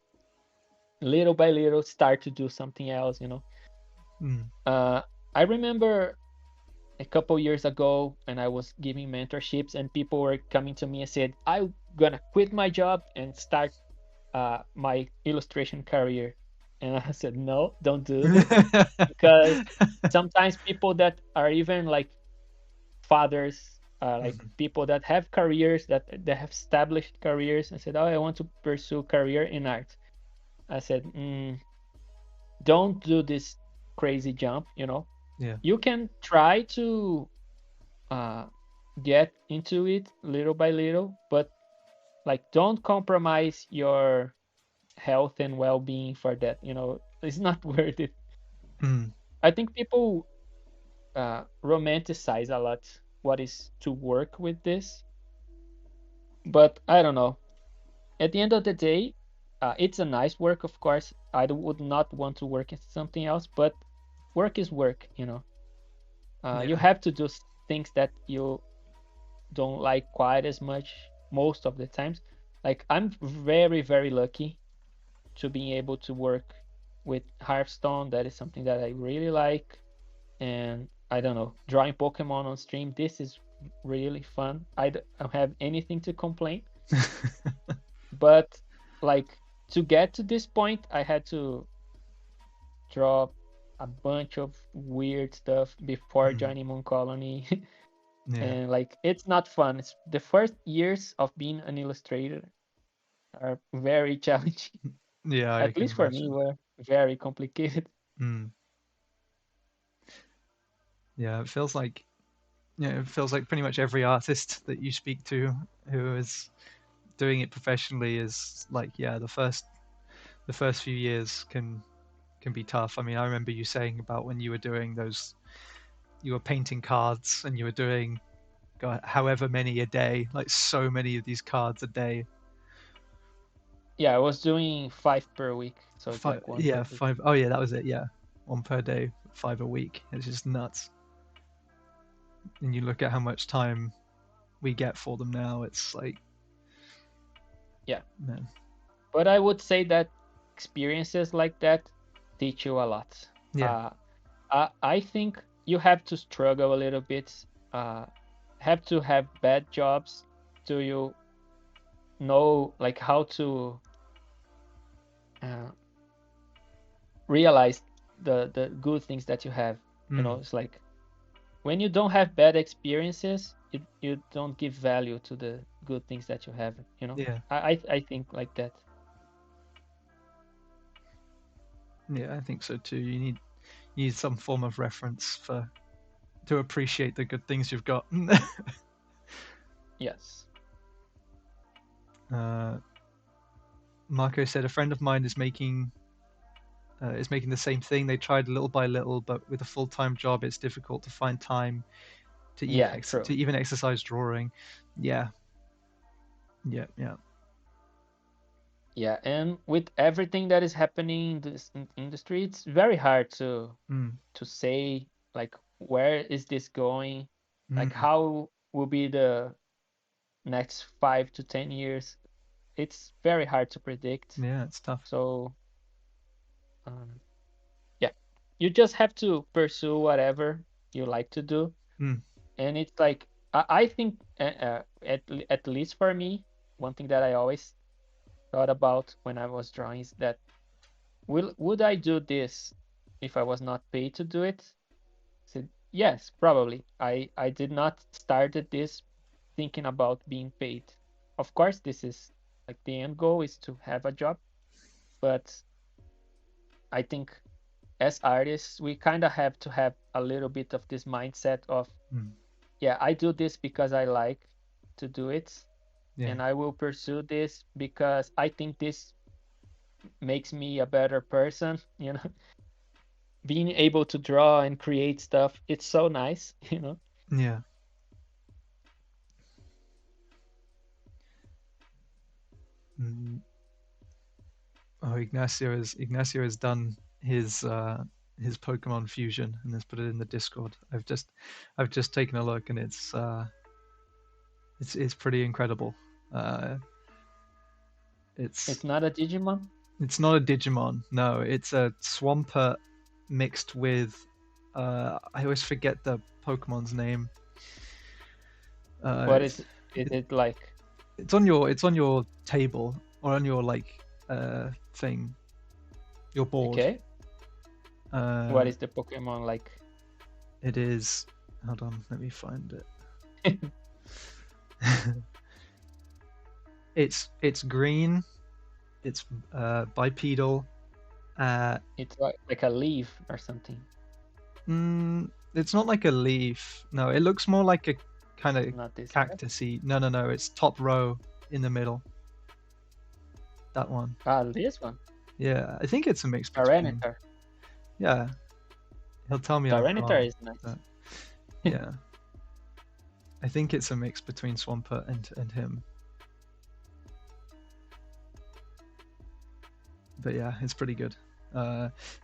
little by little start to do something else. Mm. Uh, I remember a couple years ago and I was giving mentorships and people were coming to me and said, I'm gonna quit my job and start my illustration career. And I said, no, don't do this, because sometimes people that are even like fathers, like Mhm. people that have careers that have established careers, and said, oh, I want to pursue career in art. I said, don't do this crazy jump. Yeah. You can try to uh, get into it little by little, but like don't compromise your health and well-being for that. It's not worth it. Mm. I think people romanticize a lot what is to work with this, but I don't know. At the end of the day, it's a nice work, of course. Would not want to work in something else, but work is work. You Yeah. have to do things that you don't like quite as much most of the times. Like I'm very, very lucky to being able to work with Hearthstone. That is something that I really like. And I don't know, drawing Pokemon on stream, this is really fun. I don't have anything to complain. But like to get to this point, I had to draw a bunch of weird stuff before Mm. joining Moon Colony. Yeah. And like it's not fun. It's the first years of being an illustrator are very challenging. Yeah, I At can least for me, imagine. were very complicated. Mm. Yeah, it feels like pretty much every artist that you speak to who is doing it professionally is like, yeah, the first few years can be tough. I mean, I remember you saying about when you were doing those, you were painting cards and you were doing God, however many a day, like so many of these cards a day. Yeah, I was doing 5 per week, so it's Five, like one yeah, per week. five. Oh yeah, that was it. Yeah, one per day, 5 a week. It's just nuts. And you look at how much time we get for them now. It's like, Yeah, man, but I would say that experiences like that teach you a lot. yeah, Uh, I think you have to struggle a little bit, uh, have to have bad jobs to you know like how to uh, realize the good things that you have. mm, It's like when you don't have bad experiences, you don't give value to the good things that you have. yeah, I think like that. yeah. I think so too. You need some form of reference to appreciate the good things you've got. Yes. Marco said a friend of mine is making the same thing. They tried little by little, but with a full-time job, it's difficult to find time to Yeah, true. even exercise drawing. Yeah, yeah, yeah. Yeah, and with everything that is happening in this industry, it's very hard to say like where is this going, like how will be the next 5 to 10 years. It's very hard to predict. Yeah, it's tough. So, um, yeah, you just have to pursue whatever you like to do. And it's like I think at least for me, one thing that I always thought about when I was drawing is that would I do this if I was not paid to do it? I said yes, probably. I did not started this thinking about being paid. Of course, this is like the end goal is to have a job, but I think as artists we kind of have to have a little bit of this mindset of yeah, I do this because I like to do it, and I will pursue this because I think this makes me a better person, you know. Being able to draw and create stuff, it's so nice, you know. Yeah. Oh, Ignacio has done his Pokemon fusion and has put it in the Discord. I've just taken a look, and it's pretty incredible. It's not a Digimon. It's not a Digimon. No, it's a Swampert mixed with. I always forget the Pokemon's name. What is it like? It's on your table or on your thing, your board. Okay. What is the Pokemon like? It is. Hold on, let me find it. It's green. It's bipedal. It's like a leaf or something. It's not like a leaf. No, it looks more like a kind of cactusy. No. It's top row in the middle. That one. This one. Yeah, I think it's a mix between. Tyranitar. Yeah, he'll tell me. Tyranitar is nice. Yeah, I think it's a mix between Swampert and him. But yeah, it's pretty good.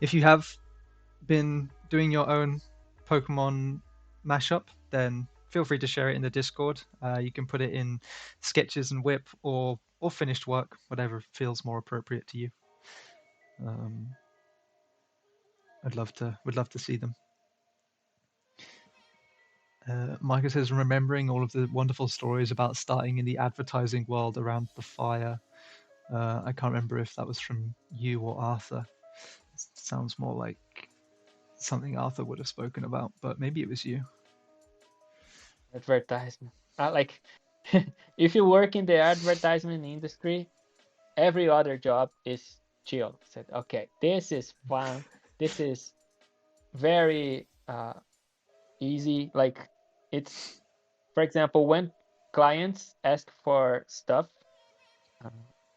If you have been doing your own Pokemon mashup, then feel free to share it in the Discord. You can put it in sketches and whip or finished work, whatever feels more appropriate to you. Would love to see them. Micah says, remembering all of the wonderful stories about starting in the advertising world around the fire. I can't remember if that was from you or Arthur. It sounds more like something Arthur would have spoken about, but maybe it was you. Advertisement. Like, if you work in the advertisement industry, every other job is chill. Said, okay, this is fun. This is very easy. Like, it's, for example, when clients ask for stuff,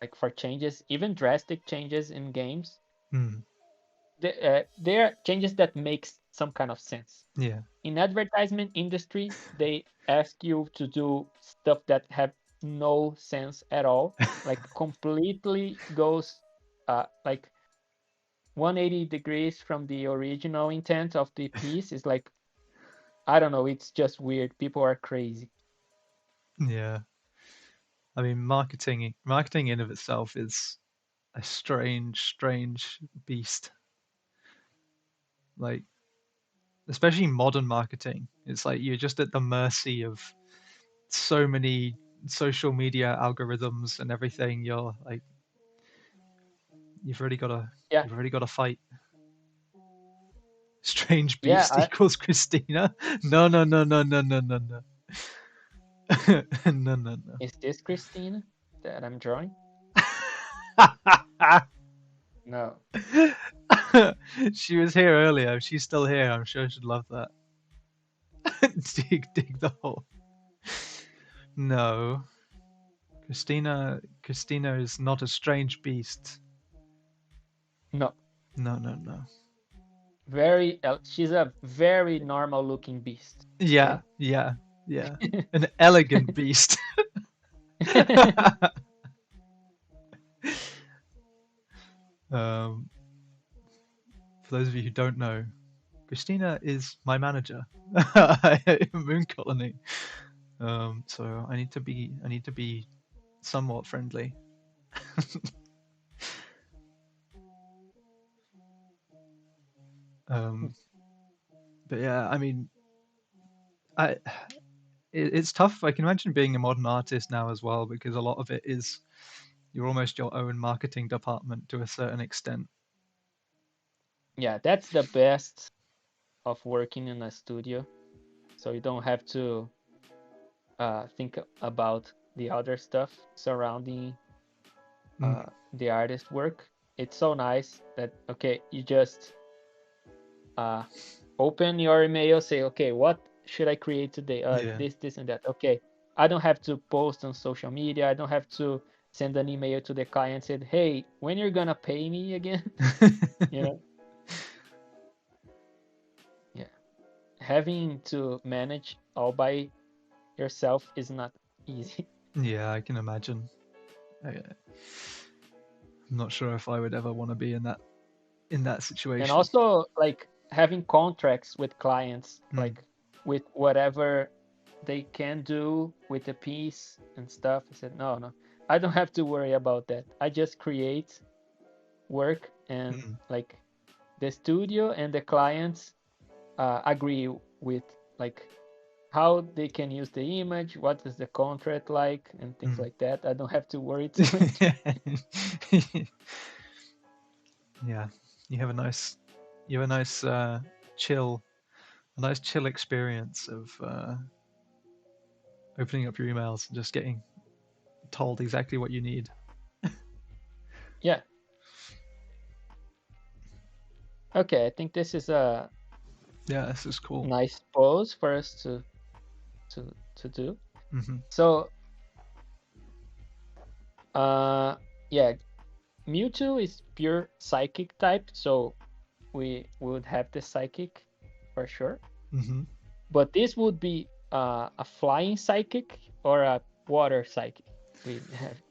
like for changes, even drastic changes in games, they are changes that makes some kind of sense. Yeah. In advertisement industry, they ask you to do stuff that have no sense at all, like completely goes like 180 degrees from the original intent of the piece. Is like, I don't know, it's just weird. People are crazy. Yeah. I mean, marketing in of itself is a strange beast. Like, especially modern marketing, it's like you're just at the mercy of so many social media algorithms and everything. You're like, you've already got to fight. Strange beast equals Christina. No. No. Is this Christina that I'm drawing? No. She was here earlier. She's still here. I'm sure she'd love that. dig the hole. No, Christina is not a strange beast. No, No, no, no. she's a very normal looking beast. Yeah, Okay. yeah, yeah. An elegant beast. um, for those of you who don't know, Christina is my manager at Moon Colony. So I need to be somewhat friendly. um, but yeah, I mean, I it's tough. I can imagine being a modern artist now as well, because a lot of it is you're almost your own marketing department to a certain extent. Yeah, that's the best of working in a studio. So you don't have to think about the other stuff surrounding Mm, the artist work. It's so nice that okay, you just uh, open your email, say okay, what should I create today? yeah. This, and that. Okay, I don't have to post on social media. I don't have to send an email to the client said, hey, when you're gonna pay me again? You know, yeah. Having to manage all by yourself is not easy. Yeah, I can imagine. I'm not sure if I would ever want to be in that And situation. also like having contracts with clients, Mm, like with whatever they can do with the piece and stuff. I said, no, no, I don't have to worry about that. I just create work and mm, like the studio and the clients agree with like how they can use the image, what is the contract like, and things mm. like that. I don't have to worry too much. Yeah, you have a nice, you have a nice chill, a nice chill experience of opening up your emails and just getting told exactly what you need. Yeah. Okay, I think this is a Yeah, this is cool. nice pose for us to do. Hmm. So yeah, Mewtwo is pure psychic type, so we would have the psychic for sure. Hmm. But this would be a flying psychic or a water psychic.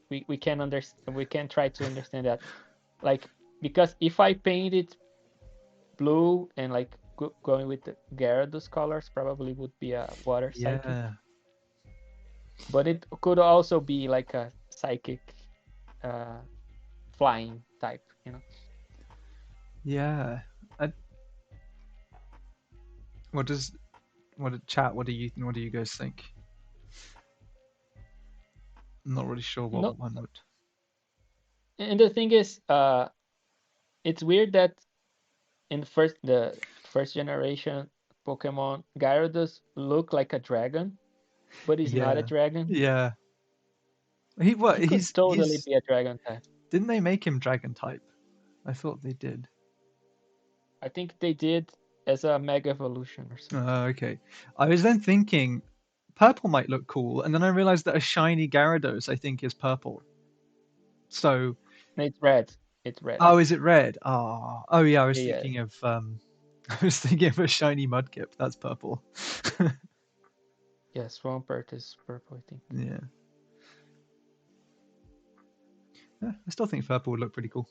We can understand, we can try to understand that. Like because if I paint it blue and like going with the Gyarados colors, probably would be a water psychic. Yeah, But it could also be like a psychic uh, flying type, you know. yeah. I, what does chat? What do you guys think? I'm not really sure No, what one would. and the thing is, it's weird that in the first generation Pokemon, Gyarados look like a dragon, but he's not a Yeah, dragon. yeah. He what? He could totally He's. be a dragon type. Didn't they make him dragon type? I thought they did. I think they did as a Mega Evolution or something. Okay. I was then thinking purple might look cool, and then I realized that a shiny Gyarados I think is purple. So, No, it's red. It's red. oh, is it red? Oh yeah. I was Yeah, thinking of I was thinking of a shiny Mudkip. That's purple. yeah. Swampert is purple, I think. Yeah. Yeah, I still think purple would look pretty cool.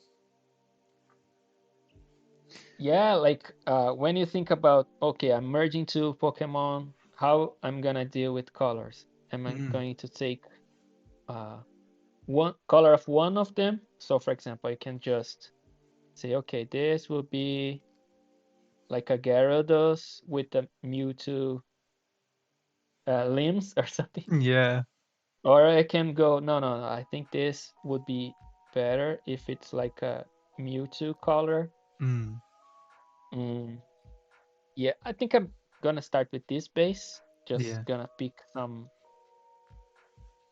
Yeah, like when you think about okay, I'm merging two Pokemon, how I'm gonna deal with colors? Am I Mm, going to take uh one color of one of them? So for example, I can just say, okay, this will be like a Gyarados with the Mewtwo limbs or something. yeah. Or I can go, no, no, no, I think this would be better if it's like a Mewtwo color. Mm, Mm, yeah, I think I'm gonna start with this base. yeah. Just gonna pick some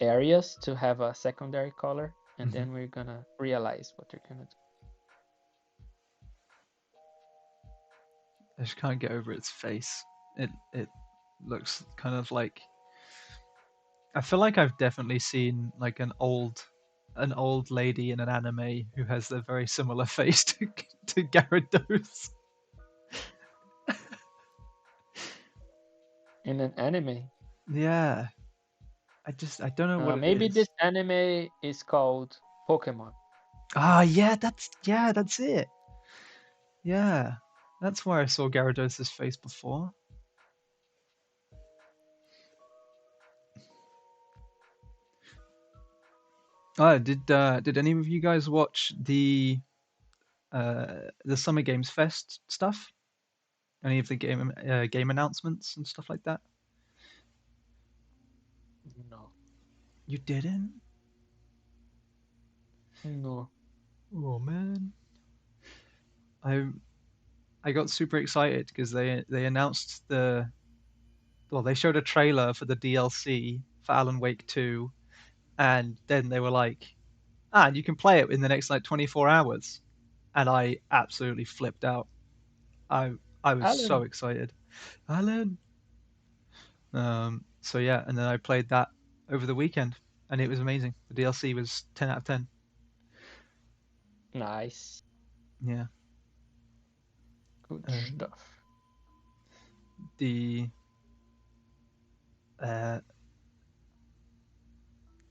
areas to have a secondary color, and Hmm. then we're gonna realize what we're gonna do. I just can't get over its face. It looks kind of like I feel like I've definitely seen like an old lady in an anime who has a very similar face to Gyarados. In an anime. Yeah, I don't know what it Maybe this is. anime is called Pokemon. Ah, yeah, that's it. Yeah, that's where I saw Gyarados' face before. Oh, did any of you guys watch the Summer Games Fest stuff? Any of the game announcements and stuff like that? No, You didn't? no. Oh man, I I got super excited because they announced they showed a trailer for the DLC for Alan Wake 2, and then they were like, and you can play it in the next like 24 hours, and I absolutely flipped out. I I was so Alan, excited, Alan. So yeah, and then I played that over the weekend, and it was amazing. The DLC was 10 out of 10. nice. Yeah. Good Um, stuff. the uh,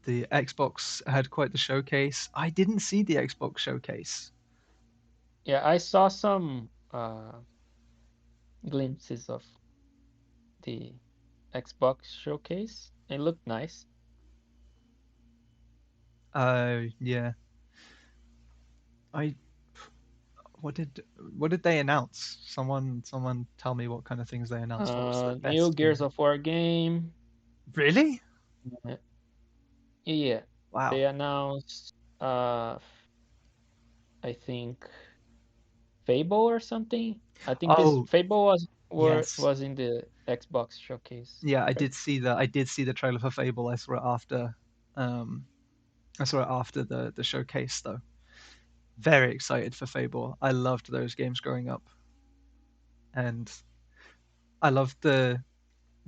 the Xbox had quite the showcase. I didn't see the Xbox showcase. Yeah, I saw some glimpses of the Xbox showcase. It looked nice. Yeah. I what did they announce? Someone tell me what kind of things they announced. What was the New best Gears game? of War game. Really? Uh, Yeah, Wow. they announced I think Fable or something. I think this Oh, Fable yes. was in the Xbox showcase, Yeah, I right? did see that. I did see the trailer for Fable. I saw it after. Um, I saw it after the showcase though. Very excited for Fable. I loved those games growing up, and I loved the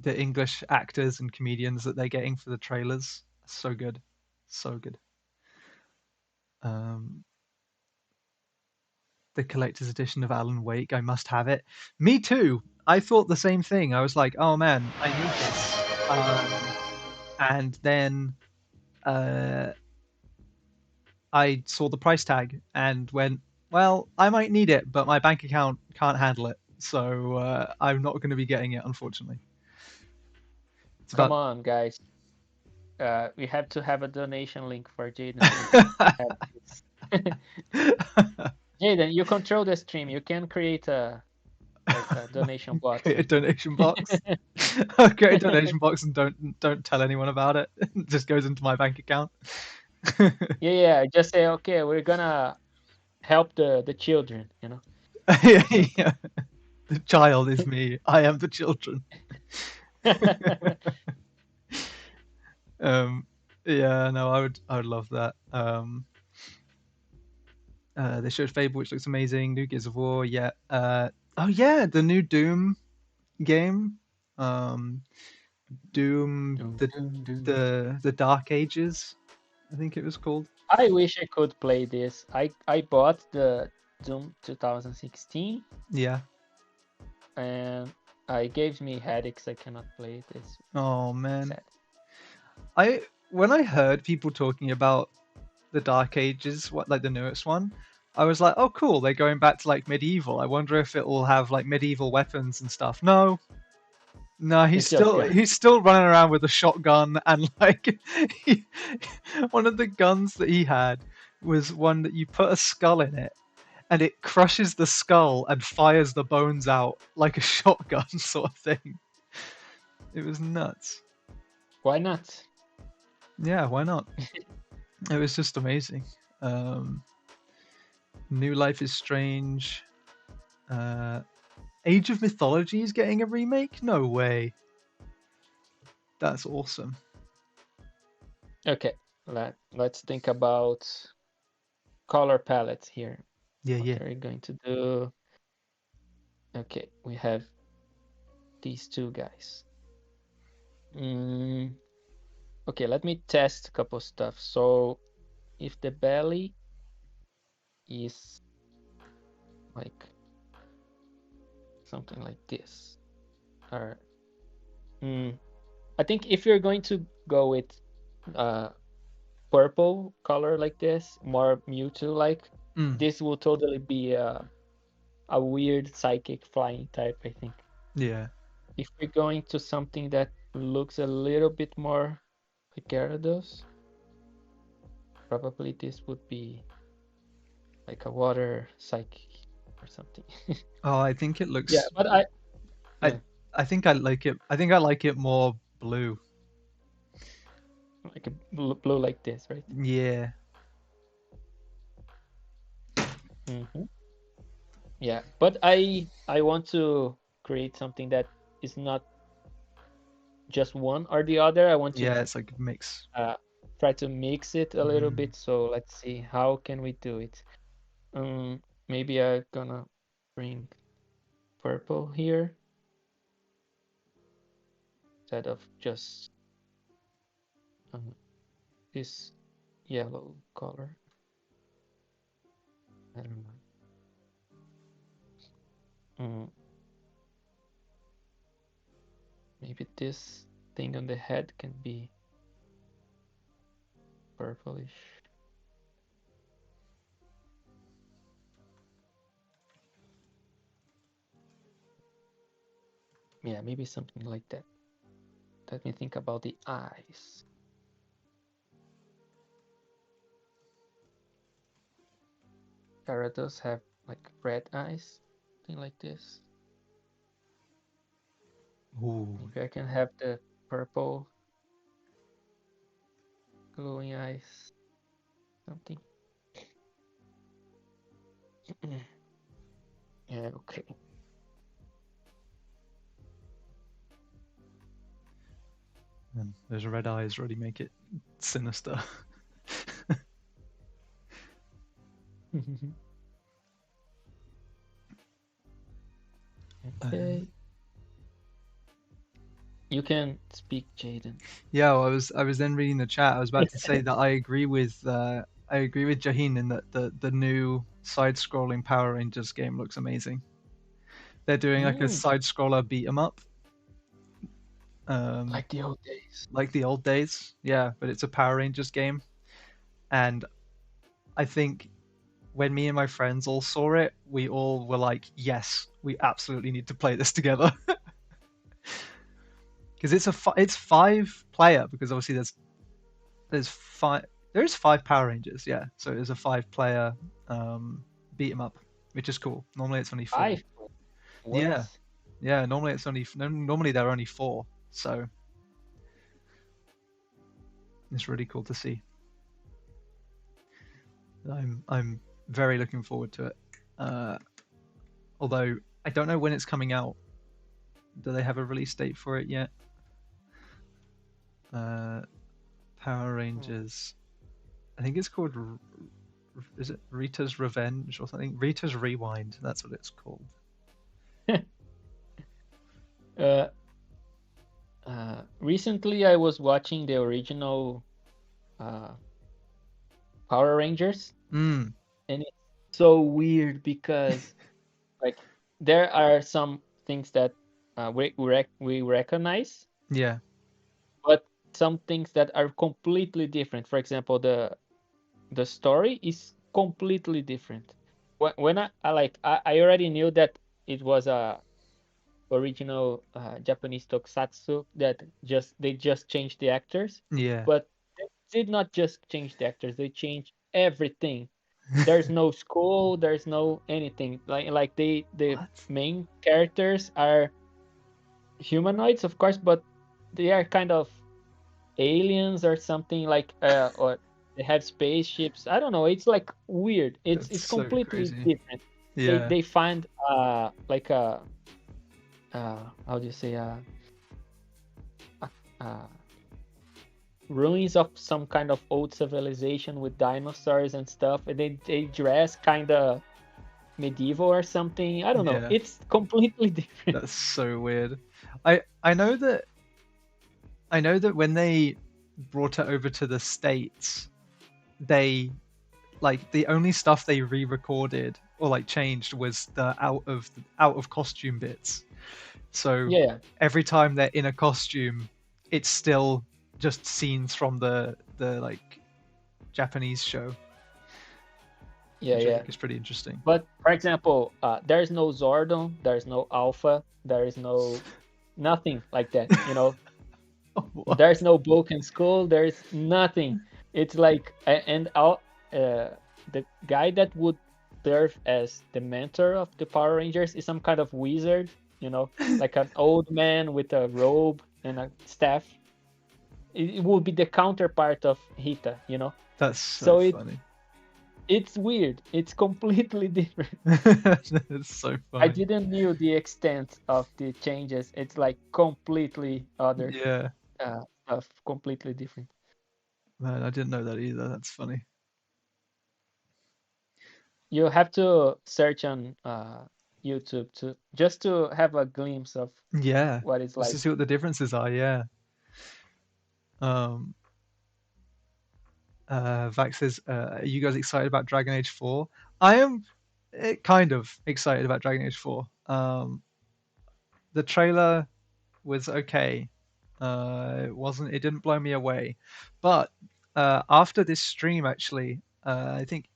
English actors and comedians that they're getting for the trailers. So good, so good. Um, the collector's edition of Alan Wake. I must have it. Me too. I thought the same thing. I was like, oh man, I need this. And then uh, I saw the price tag and went, well, I might need it, but my bank account can't handle it. So I'm not going to be getting it, unfortunately. It's Come about. on, guys. We have to have a donation link for Jaden so he can have this. Jaden, you control the stream. You can create a donation bot Create a here. donation box. I'll create a donation box and don't tell anyone about it. It just goes into my bank account. Yeah. Just say, okay, we're gonna help the children. Yeah. The child is me. I am the children. um, yeah, no, I would love that. They showed Fable, which looks amazing. New Gears of War, yeah. Oh yeah, the new Doom game. Um, Doom Dun, the dun, dun. the Dark Ages, I think it was called. I wish I could play this. I bought the Doom 2016 Yeah. and it gives me headaches. I cannot play this. Oh man. Sad. I when I heard people talking about the Dark Ages, what like the newest one, I was like, oh cool, they're going back to like medieval. I wonder if it will have like medieval weapons and stuff. No, no, he's It's just still gun. he's still running around with a shotgun and like he, one of the guns that he had was one that you put a skull in it and it crushes the skull and fires the bones out like a shotgun sort of thing. It was nuts. Why not? Yeah, why not? It was just amazing. Um, New Life is Strange. Uh, Age of Mythology is getting a remake? No way. That's awesome. Okay, let's think about color palettes here. Yeah, What yeah. are we going to do? Okay, we have these two guys. Mm, Okay, let me test a couple stuff. So if the belly is like something like this, or I think if you're going to go with purple color like this, more Mewtwo like, this will totally be a weird psychic flying type, I think. Yeah. If we're going to something that looks a little bit more like Gyarados, probably this would be like a water psychic or something. Oh, I think it looks. Yeah, but I I think I like it. I think I like it more blue. like a blue like this, right? Yeah. Yeah, but I want to create something that is not just one or the other. I want to Yeah, it's like a mix. try to mix it a little bit. So let's see, how can we do it? Maybe I'm gonna bring purple here instead of just this yellow color. I don't know. Maybe this thing on the head can be purplish. Yeah, maybe something like that. Let me think about the eyes. Gyarados have like red eyes, something like this. Ooh. Maybe I can have the purple glowing eyes, something. Yeah, okay. And those red eyes really make it sinister. Okay. You can speak, Jaden. Yeah, well, I was then reading the chat. I was about to say that I agree with Jaheen in that the new side-scrolling Power Rangers game looks amazing. They're doing like a side-scroller beat 'em up. Like the old days. Like the old days, yeah, but it's a Power Rangers game. And I think when me and my friends all saw it, we all were like, yes, we absolutely need to play this together. Because it's 5-player, because obviously there's 5 Power Rangers, yeah. So it's a 5-player beat 'em up, which is cool. Normally it's only 4. 5? What? Yeah. Normally there are only 4, so it's really cool to see. I'm very looking forward to it. Although I don't know when it's coming out. Do they have a release date for it yet? Power Rangers. I think it's called. Is it Rita's Revenge or something? Rita's Rewind. That's what it's called. Recently, I was watching the original Power Rangers, and it's so weird because like there are some things that we recognize, Yeah, but some things that are completely different. For example, the story is completely different. When I already knew that it was a original Japanese tokusatsu that they just changed the actors, yeah. but they did not just change the actors; they changed everything. There's no school, there's no anything. Like the What? main characters are humanoids, of course, but they are kind of aliens or something like or they have spaceships. I don't know. It's like weird. It's That's so completely crazy. different. Yeah. They find like a how do you say ruins of some kind of old civilization with dinosaurs and stuff, and they dress kind of medieval or something. I don't know. Yeah. It's completely different. That's so weird. I know that when they brought it over to the States, they like the only stuff they re-recorded or like changed was the out of costume bits. So Yeah, every time they're in a costume, it's still just scenes from the like Japanese show, yeah, which I yeah. think is pretty interesting. But for example, there's no Zordon, there's no Alpha, there is no nothing like that. You know, there's no broken skull, there's nothing. It's like the guy that would serve as the mentor of the Power Rangers is some kind of wizard, you know, like an old man with a robe and a staff. It would be the counterpart of Hita, you know. That's so So funny. it's weird. It's completely different. It's so I funny. didn't knew the extent of the changes. It's like completely other Yeah, stuff, completely different. man, I didn't know that either. That's funny. You have to search on YouTube to just to have a glimpse of Yeah, what it's just to like. see what the differences are. Yeah. Um, Vax says, "Are you guys excited about Dragon Age 4?" I am kind of excited about Dragon Age 4. The trailer was okay. It wasn't. It didn't blow me away, but after this stream, actually, I think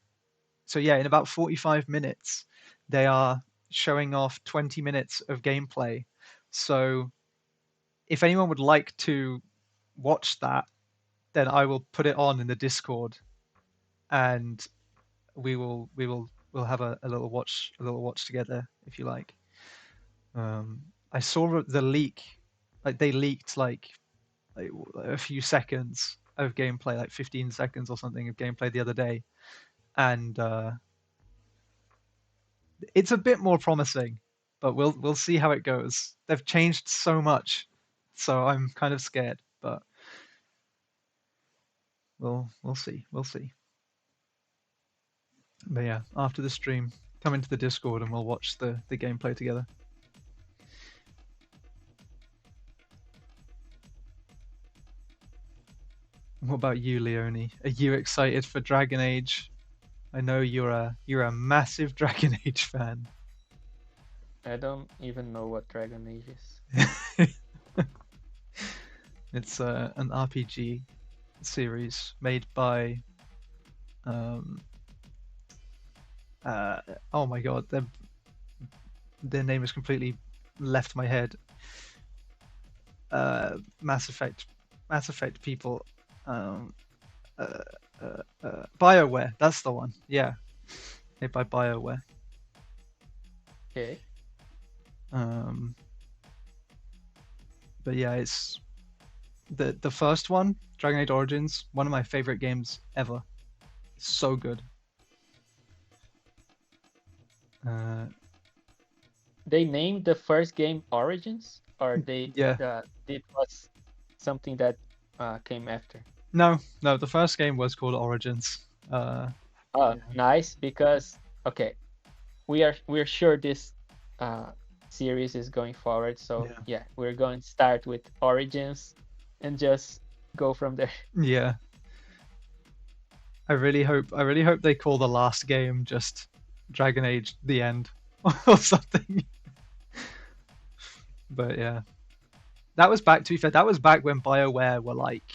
so. Yeah, in about 45 minutes, they are showing off 20 minutes of gameplay. So, if anyone would like to watch that, then I will put it on in the Discord, and we'll have a little watch together if you like. I saw the leak, like they leaked like a few seconds of gameplay, like 15 seconds or something of gameplay the other day, and it's a bit more promising, but we'll see how it goes. They've changed so much, so I'm kind of scared, but we'll see, we'll see. But yeah, after the stream, come into the Discord and we'll watch the gameplay together. What about you, Leonie? Are you excited for Dragon Age? I know you're a massive Dragon Age fan. I don't even know what Dragon Age is. It's an RPG series made by um, oh my god, their name has completely left my head. Mass Effect people. Um, BioWare, that's the one. Yeah, made by BioWare. Okay. Um, but yeah, it's the first one, Dragon Age Origins, one of my favorite games ever. It's so good. Uh, They named the first game Origins, or yeah, it was something that came after. no, no, the first game was called Origins. Oh, Yeah, nice, because okay, we're sure this uh series is going forward. So yeah, yeah, we're going to start with Origins and just go from there. yeah. I really hope they call the last game just Dragon Age: The End or something. But yeah, that was back. To be fair, that was back when BioWare were like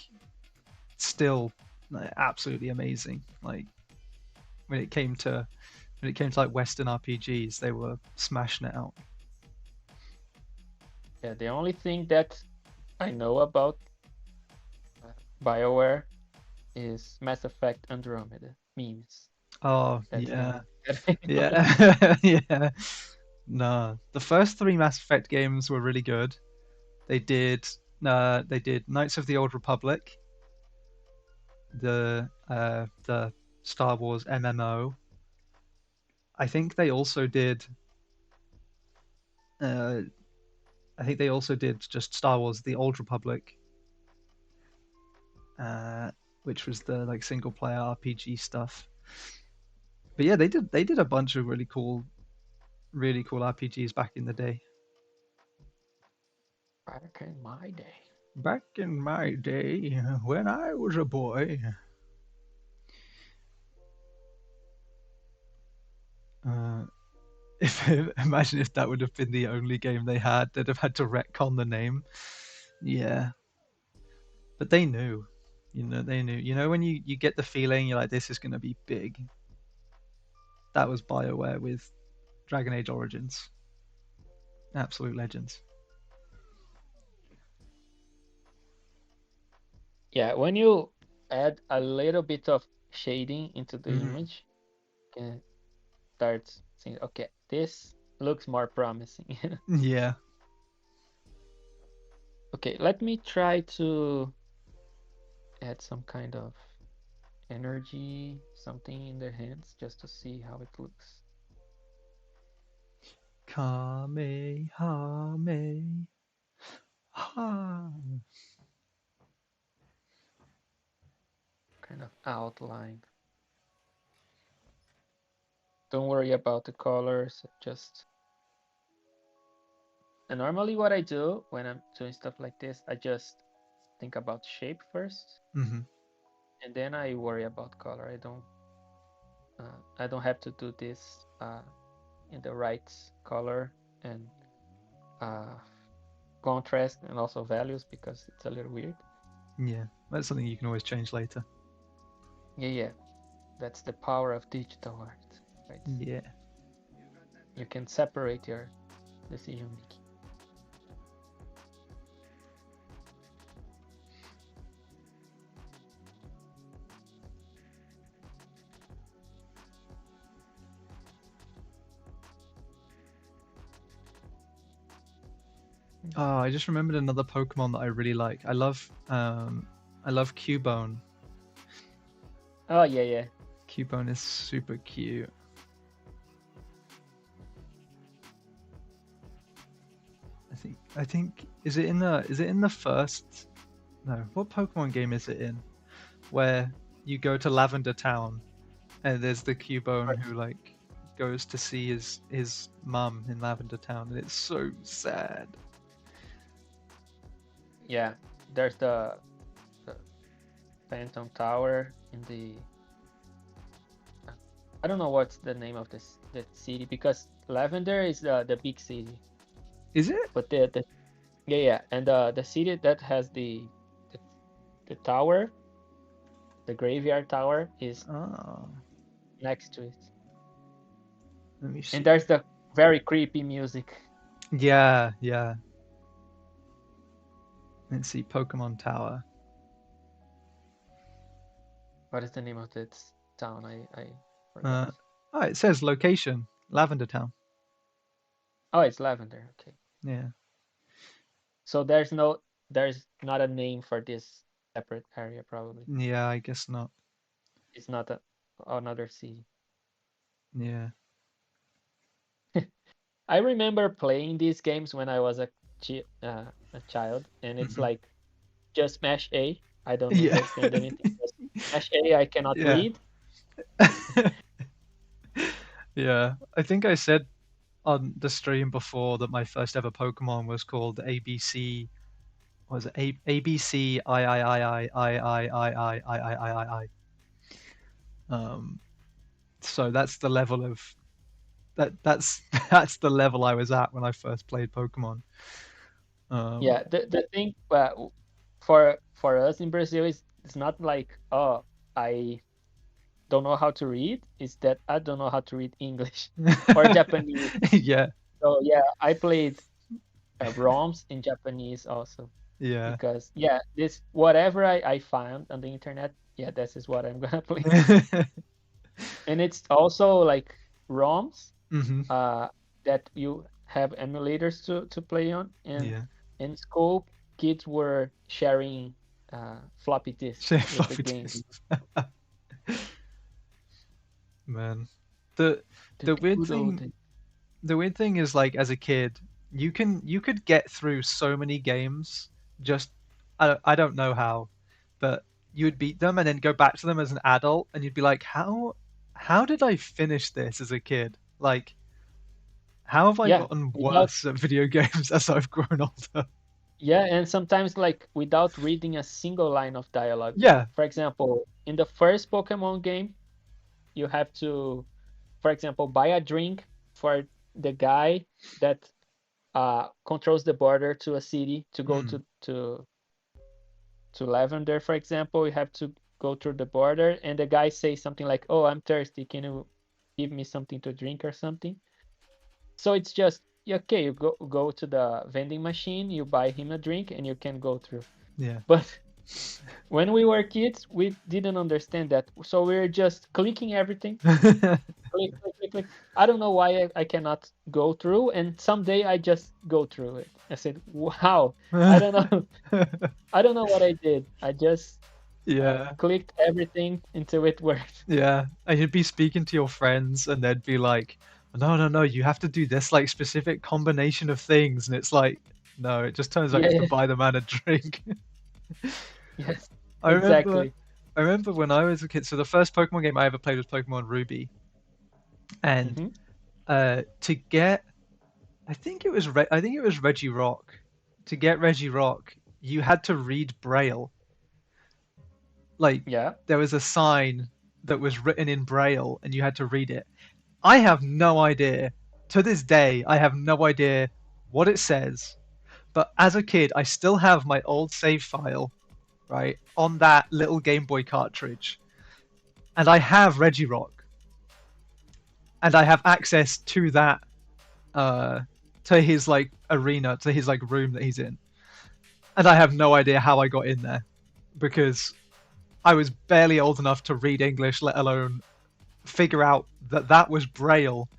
still like, absolutely amazing. Like when it came to like Western RPGs, they were smashing it out. Yeah, the only thing that I know about BioWare is Mass Effect Andromeda memes. Oh That's the yeah, only thing that I know. yeah, yeah. No, the first three Mass Effect games were really good. They did they did Knights of the Old Republic, the Star Wars MMO. I think they also did uh, I think they also did just Star Wars: The Old Republic, uh, which was the like single player RPG stuff. But yeah, they did a bunch of really cool RPGs back in the day. Back in my day. Back in my day, when I was a boy. Uh, if imagine if that would have been the only game they had, they'd have had to retcon the name. Yeah, but they knew. They knew. When you get the feeling you're like, this is going to be big. That was BioWare with Dragon Age Origins. Absolute legends. Yeah, when you add a little bit of shading into the Mhm. image, you can start saying, okay, this looks more promising. Yeah. Okay, let me try to add some kind of energy, something in their hands, just to see how it looks. Kamehame. Ha. Kind of outline. Don't worry about the colors, just. And normally, what I do when I'm doing stuff like this, I just think about shape first, Mhm. and then I worry about color. I don't have to do this in the right color and uh, contrast and also values because it's a little weird. Yeah. That's something you can always change later. Yeah, that's the power of digital art, right? Yeah. You can separate your decision making. Oh, I just remembered another Pokemon that I really like. I love Cubone. Oh yeah. Cubone is super cute. I think is it in the first, no, what Pokemon game is it in? Where you go to Lavender Town and there's the Cubone who like goes to see his mum in Lavender Town and it's so sad. Yeah, there's the Phantom Tower in the. I don't know what's the name of this the city because Lavender is the big city, Is it? but the yeah, and the city that has the the tower, the graveyard tower, is Oh, next to it, let me and see. there's the very creepy music. Yeah. Let's see, Pokemon Tower. What is the name of that town? I forgot. Uh, oh, it says location, Lavender Town. Oh, it's Lavender. Okay, Yeah. so there's not a name for this separate area. Probably Yeah, I guess not. it's not another city. Yeah. I remember playing these games when I was a child, and it's Mhm. like just mash A. I don't Yeah. understand anything. Just mash A. I cannot Yeah. read. Yeah. I think I said on the stream before that my first ever Pokemon was called ABC. What was it? ABC I. So that's the level of that's that's the level I was at when I first played Pokemon. Um, Yeah, the thing for us in Brazil is it's not like, oh, I don't know how to read. It's that I don't know how to read English or Japanese. yeah, So yeah, I played ROMs in Japanese also yeah. because yeah, this whatever I found on the internet, yeah, this is what I'm gonna play. And it's also like ROMs hmm uh, that you have emulators to play on. And Yeah. in school, kids were sharing floppy disks Share with the floppy game. disks. Man, the The the weird good old thing days. the weird thing is like as a kid, you could get through so many games just I don't know how, but you would beat them and then go back to them as an adult and you'd be like, how did I finish this as a kid? Like, how have I Yeah, gotten without worse at video games as I've grown older? Yeah, and sometimes like without reading a single line of dialogue. Yeah. For example, in the first Pokemon game, you have to, for example, buy a drink for the guy that controls the border to a city to go Mm. to Lavender, for example. You have to go through the border, and the guy says something like, "Oh, I'm thirsty. Can you give me something to drink or something?" So it's just okay. You go to the vending machine, you buy him a drink, and you can go through. Yeah. But when we were kids, we didn't understand that, so we were just clicking everything, click, click, click, click. I don't know why I cannot go through, and someday I just go through it. I said, "Wow, I don't know, I don't know what I did. I just Yeah. clicked everything until it worked." Yeah. And you'd be speaking to your friends and they'd be like, no, no, no, you have to do this like specific combination of things. And it's like, no, it just turns out you Yeah, have to yeah, buy the man a drink. yes, I remember exactly. I remember when I was a kid, so the first Pokemon game I ever played was Pokemon Ruby. And Hmm. to get I think it was Reggie Rock. To get Reggie Rock, you had to read Braille. Like Yeah. there was a sign that was written in Braille and you had to read it. I have no idea. To this day, I have no idea what it says. But as a kid, I still have my old save file, right, on that little Game Boy cartridge. And I have Regirock. And I have access to that, uh, to his, like, arena, to his, like, room that he's in. And I have no idea how I got in there. Because I was barely old enough to read English, let alone figure out that that was Braille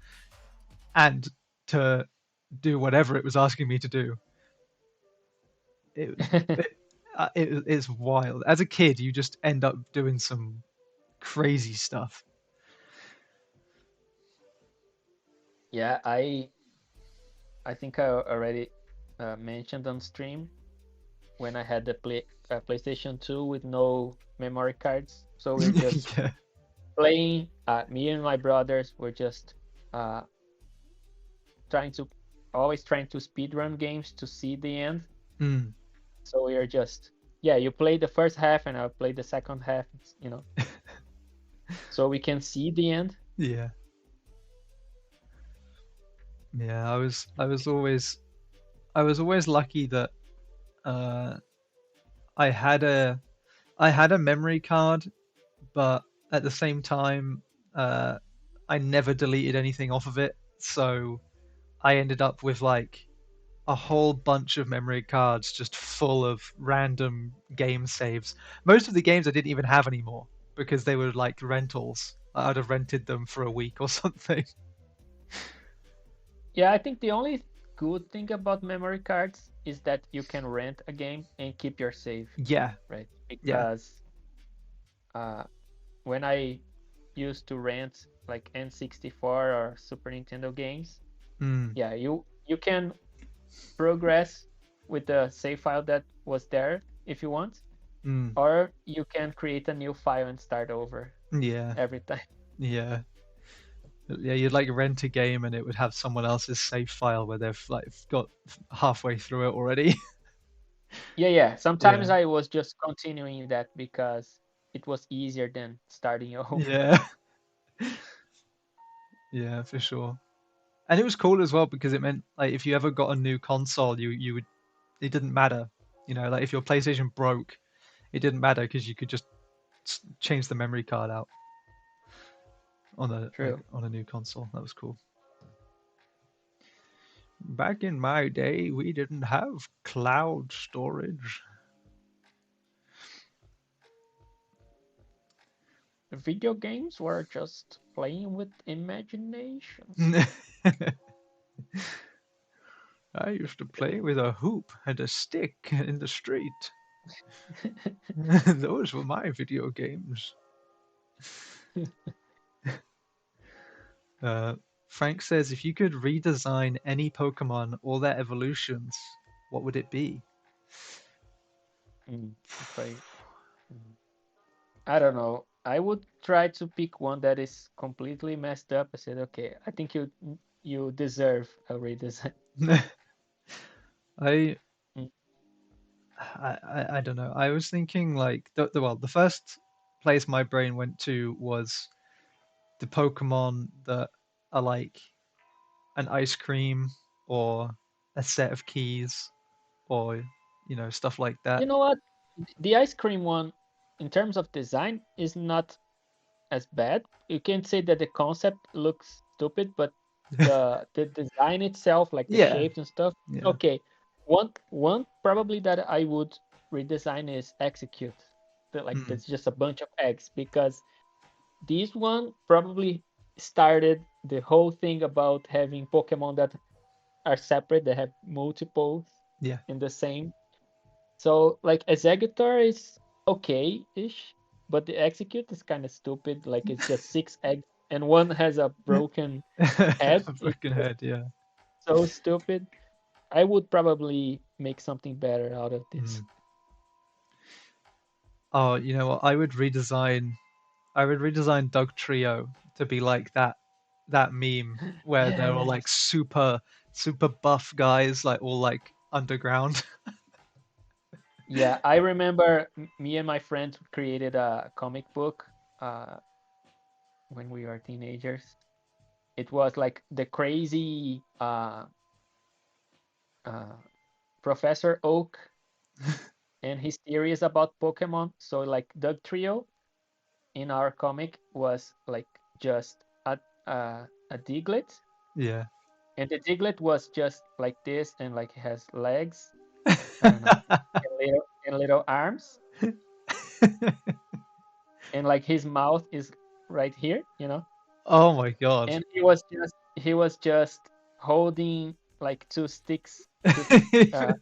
and to do whatever it was asking me to do. It was it's wild. As a kid, you just end up doing some crazy stuff. Yeah, I think I already mentioned on stream when I had the PlayStation 2 with no memory cards. So we're just Yeah. playing. Me and my brothers were just uh, trying to always trying to speedrun games to see the end. Mm. So we are just, yeah, you play the first half and I'll play the second half, so we can see the end. Yeah. Yeah. I was always lucky that uh, I had a I had a memory card, but at the same time, uh, I never deleted anything off of it. So I ended up with like a whole bunch of memory cards just full of random game saves. Most of the games I didn't even have anymore because they were like rentals. I'd have rented them for a week or something. Yeah, I think the only good thing about memory cards is that you can rent a game and keep your save, Yeah, right? yeah. Because uh, when I used to rent like N64 or Super Nintendo games, Mm, yeah, you can progress with the save file that was there if you want, mm, or you can create a new file and start over yeah, every time. yeah. Yeah, you'd like rent a game and it would have someone else's save file where they've like got halfway through it already. Yeah, yeah. Sometimes Yeah, I was just continuing that because it was easier than starting over. yeah, yeah, for sure. And it was cool as well because it meant like if you ever got a new console, you would it didn't matter. You know, like if your PlayStation broke, it didn't matter because you could just change the memory card out on a like True. on a new console. That was cool. Back in my day, we didn't have cloud storage. Video games were just playing with imagination. I used to play with a hoop and a stick in the street. Those were my video games. Uh, Frank says if you could redesign any Pokemon or their evolutions, what would it be? If mm, I don't know. I would try to pick one that is completely messed up. I said, okay, I think you deserve a redesign. I Mm. I don't know. I was thinking like the first place my brain went to was the Pokemon that are like an ice cream or a set of keys or stuff like that. You know what? The ice cream one, in terms of design, is not as bad. You can't say that the concept looks stupid, but the design itself, like the Yeah, shapes and stuff, yeah. okay. One probably that I would redesign is execute. Like Mm, that's just a bunch of eggs, because this one probably started the whole thing about having Pokemon that are separate, that have multiples yeah. in the same. So like Executor is okay-ish, but the Execute is kind of stupid. Like it's just 6 eggs and one has a broken head. A It's broken just head, yeah. so stupid. I would probably make something better out of this. Mm. Oh, you know what? I would redesign Doug Trio to be like that meme where they're all like Yes. super buff guys, like all like underground. Yeah, I remember me and my friends created a comic book uh, when we were teenagers. It was like the crazy uh, Professor Oak and his theories about Pokemon. So like Doug Trio in our comic was like just a Diglett, Yeah. and the Diglett was just like this and like has legs. I don't know, and little arms, and like his mouth is right here, Oh my god. and he was just holding like two sticks to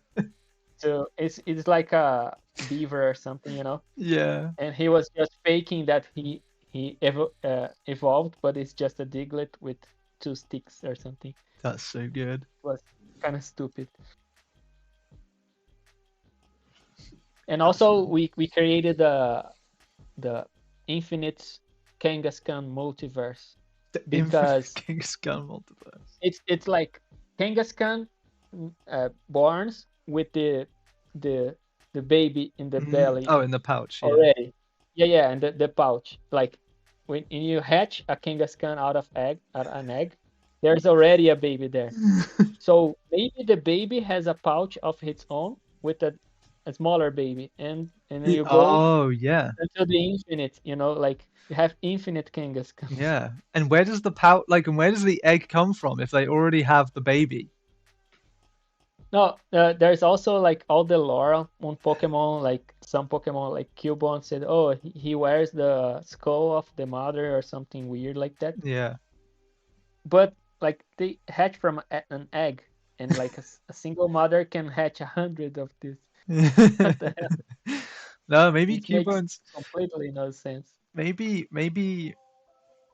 uh it's like a beaver or something. Yeah, And he was just faking that he evolved, but it's just a Diglett with two sticks or something. It that's so good. was kind of stupid. And That's also, funny. we created the infinite Kangaskhan multiverse, The Infinite because King's Gun multiverse. it's like Kangaskhan borns with the the baby in the belly Oh, in the pouch, yeah. already. Yeah, and the pouch. Like when you hatch a Kangaskhan out of an egg, there's already a baby there. So maybe the baby has a pouch of its own with a smaller baby, and then you go Oh, yeah. until the infinite. Like you have infinite Kangaskhan. Yeah. And where does the pouch, like, and where does the egg come from if they already have the baby? No, there's also like all the lore on Pokemon. Like some Pokemon, like Cubone said, oh, he wears the skull of the mother or something weird like that. Yeah. But like they hatch from an egg, and like a single mother can hatch 100 of this. What the hell? No, maybe It makes Cubone's, completely no sense. maybe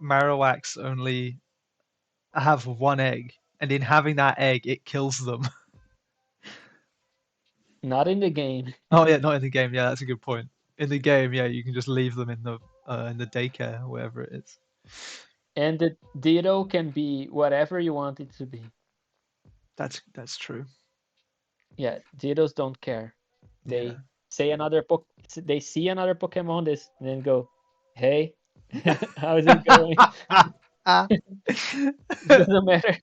Marowaks only have one egg, and in having that egg, it kills them. Not in the game. Oh yeah, not in the game. Yeah, that's a good point. In the game, yeah, you can just leave them in the daycare or wherever it is. And the Ditto can be whatever you want it to be. That's true. Yeah, Dittos don't care. Yeah. They they see another Pokemon, this then go, hey, how's it going? Doesn't matter.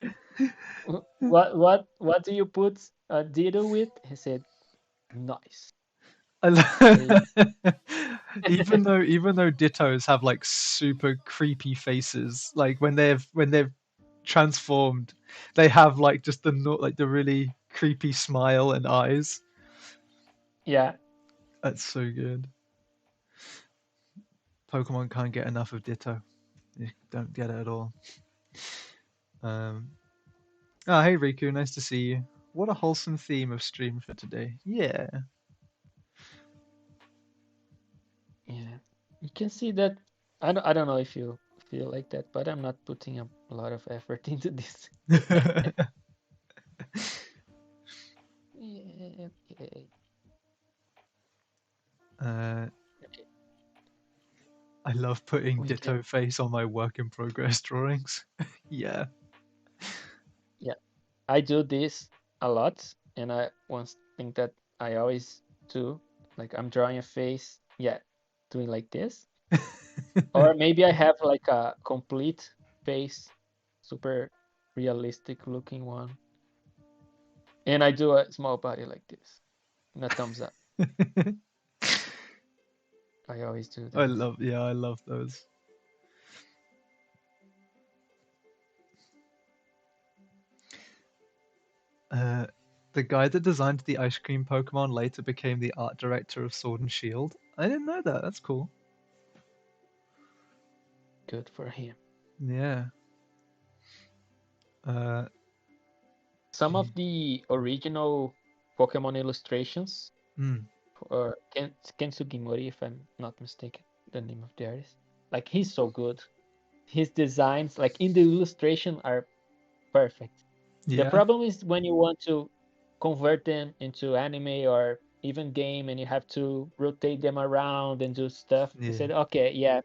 What do you put a Ditto with? He said, nice. Hey. Even though Dittos have like super creepy faces, like when they've transformed, they have like just like the really creepy smile and eyes. Yeah, That's so good. Pokemon can't get enough of Ditto. You don't get it at all. Um, hey Riku, nice to see you. What a wholesome theme of stream for today. Yeah. yeah. You can see that. I don't know if you feel like that, but I'm not putting a lot of effort into this. Yeah, okay. uh, Okay. I love putting We can. Ditto face on my work in progress drawings. Yeah. Yeah, I do this a lot, and I once think that I always too. Like I'm drawing a face, yeah, doing like this. Or maybe I have like a complete face, super realistic looking one. And I do a small body like this. And a thumbs up. I always do that. I love those. The guy that designed the ice cream Pokemon later became the art director of Sword and Shield. I didn't know that. That's cool. Good for him. Yeah. Some of the original Pokemon illustrations, or Ken Sugimori, if I'm not mistaken, the name of the artist. Like he's so good. His designs, like in the illustration, are perfect. The Yeah. problem is when you want to convert them into anime or even game, and you have to rotate them around and do stuff. You Yeah. said, okay, yeah,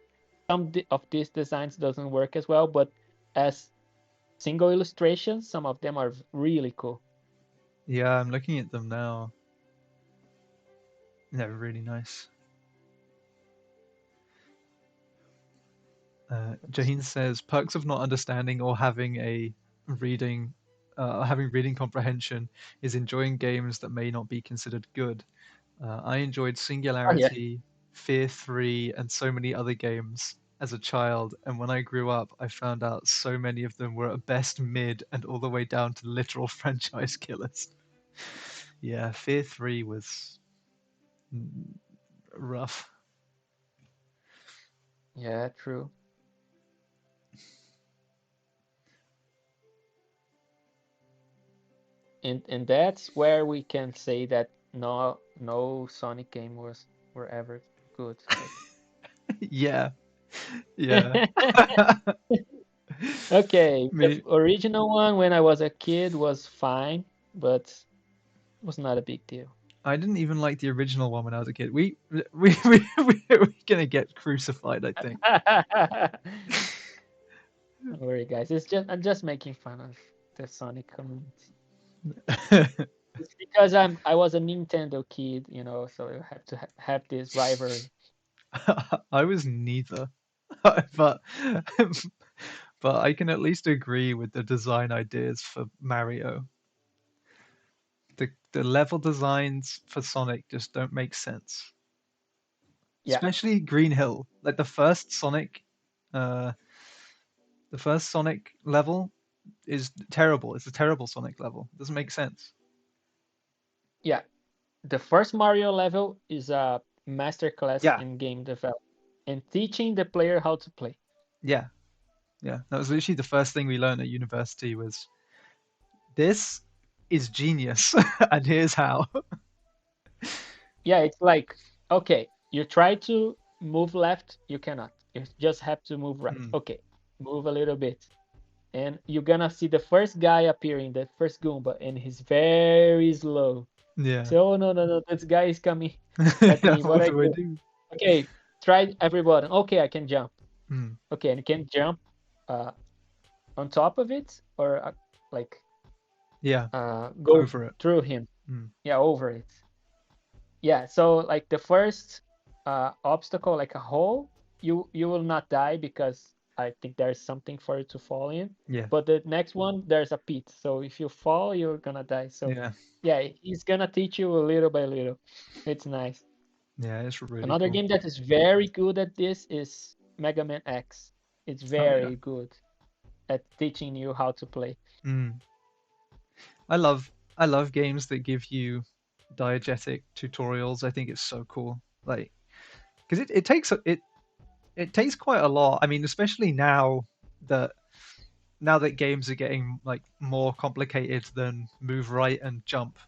some of these designs doesn't work as well, but as single illustrations, some of them are really cool. Yeah, I'm looking at them now. They're really nice. Jaheen says perks of not understanding or having a reading, having reading comprehension is enjoying games that may not be considered good. I enjoyed Oh yeah, Singularity, Fear 3, and so many other games as a child, and when I grew up, I found out so many of them were at best mid and all the way down to literal franchise killers. Yeah, Fear 3 was rough. yeah, true. And that's where we can say that no Sonic game were ever good. Yeah, yeah. Okay, the Me, original one when I was a kid was fine, but was not a big deal. I didn't even like the original one when I was a kid. We're gonna get crucified, I think. Don't worry, guys. I'm just making fun of the Sonic community. It's because I was a Nintendo kid, so you have to have this rivalry. I was neither, but but I can at least agree with the design ideas for Mario. The level designs for Sonic just don't make sense. Yeah, Especially Green Hill. Like uh the first Sonic level is terrible. It's a terrible Sonic level. It doesn't make sense. yeah. The first Mario level is a masterclass Yeah, in game development and teaching the player how to play. yeah, yeah. That was literally the first thing we learned at university was this is genius, and here's how. Yeah, it's like, okay, you try to move left, you cannot. You just have to move right. Mm, Okay, move a little bit. And you're gonna see the first guy appearing, the first Goomba, and he's very slow. yeah. So, oh no, no, no, this guy is coming at me. What What I do I do? do? Okay, try every button. Okay, I can jump. Mm, Okay, and you can jump uh, on top of it or like yeah, go over it. through him. Mm, Yeah, over it. Yeah, so like the first obstacle, like a hole, you will not die because I think there's something for you to fall in. yeah, But the next one, there's a pit. So if you fall, you're gonna die. So yeah, yeah, he's gonna teach you a little by little. It's nice. yeah. It's really Another cool. game that is very good at this is Mega Man X. It's Oh yeah. very good at teaching you how to play. Mm. I love games that give you diegetic tutorials. I think it's so cool. Like, because it takes quite a lot. I mean, especially that now that games are getting like more complicated than move right and jump.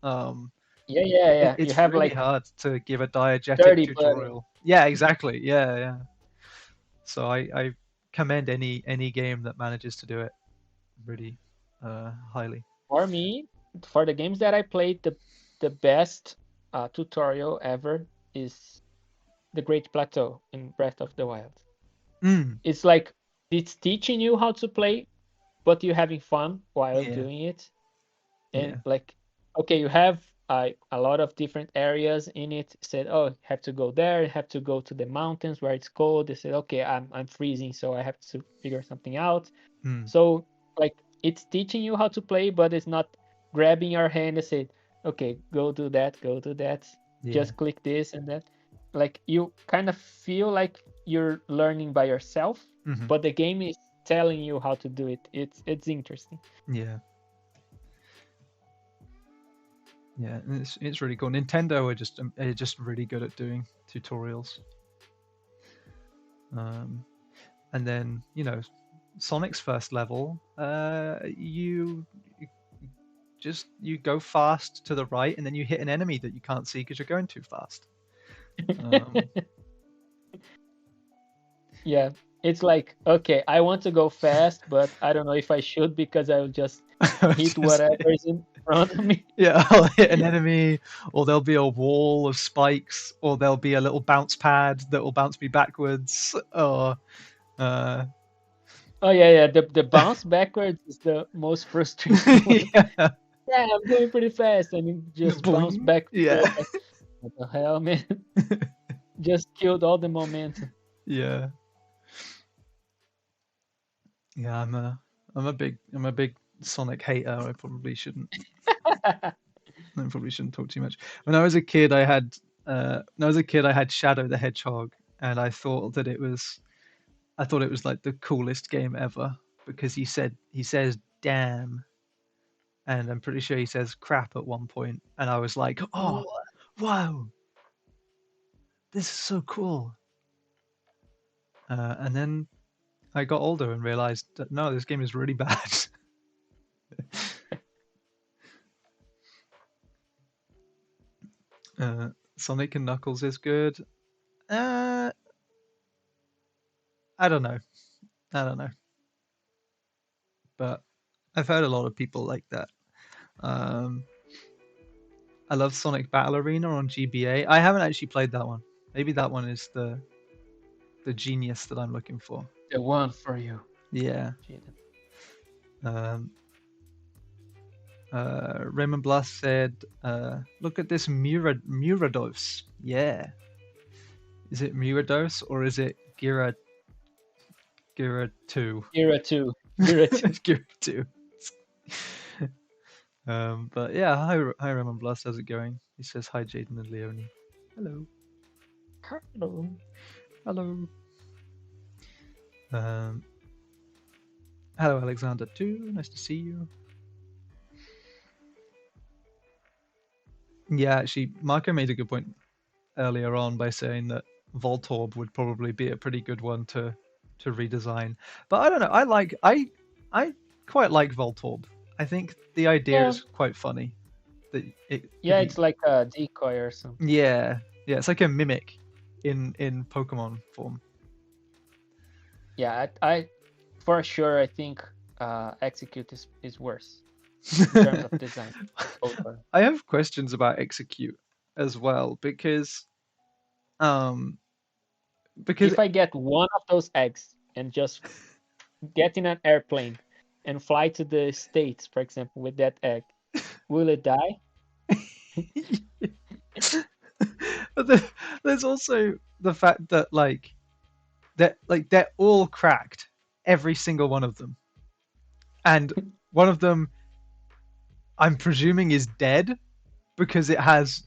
Um, Yeah, yeah, yeah. You it's have really like hard to give a diegetic 30 buttons. tutorial. Yeah, exactly. Yeah, yeah. So I commend any game that manages to do it really highly. For me, for the games that I played, the best tutorial ever is the Great Plateau in Breath of the Wild. Mm, It's like it's teaching you how to play, but you're having fun while yeah, doing it. And yeah, like, okay, you have a lot of different areas in it. Said, oh, have to go there, have to go to the mountains where it's cold. They said, okay, I'm freezing, so I have to figure something out. So like it's teaching you how to play, but it's not grabbing your hand and say, okay, go do that, Yeah. just click this and that. Like you kind of feel like you're learning by yourself, but the game is telling you how to do it. It's interesting. Yeah. Yeah, and it's really cool. Nintendo are just really good at doing tutorials. And then, you know, Sonic's first level, you go fast to the right, and then you hit an enemy that you can't see because you're going too fast. Yeah, it's like, okay, I want to go fast, but I don't know if I should because I will just hit whatever is in front of me. Yeah, I'll hit an enemy, or there'll be a wall of spikes, or there'll be a little bounce pad that will bounce me backwards, or Oh yeah, the bounce backwards is the most frustrating one. yeah. Yeah, I'm going pretty fast, and it just bounce Boing. back. Yeah. Like, what the hell, man? Just killed all the momentum. Yeah. Yeah, I'm a big Sonic hater. I probably shouldn't talk too much. When I was a kid, I had Shadow the Hedgehog, and I thought it was like the coolest game ever because he says damn, and I'm pretty sure he says crap at one point, and I was like, oh, wow, this is so cool. And then I got older and realized that no, this game is really bad. Sonic and Knuckles is good. I don't know. But I've heard a lot of people like that. I love Sonic Battle Arena on GBA. I haven't actually played that one. Maybe that one is the genius that I'm looking for. The one for you. Yeah. Raymond Blas said, look at this Murados. Yeah. Is it Murados or is it Gira 2? Gira 2. Gira 2. But yeah, hi Raymond Blas, how's it going? He says hi Jaden and Leoni. Hello. Hello Alexander too, nice to see you. Yeah, actually, Marco made a good point earlier on by saying that Voltorb would probably be a pretty good one to redesign. But I don't know. I quite like Voltorb. I think the idea is quite funny. That it's like a decoy or something. Yeah, it's like a mimic in Pokemon form. Yeah, I for sure I think Execute is worse in terms of design. I have questions about Execute as well because if I get one of those eggs and just get in an airplane and fly to the States, for example, with that egg, will it die? But there's also the fact that they're all cracked, every single one of them, and one of them I'm presuming is dead because it has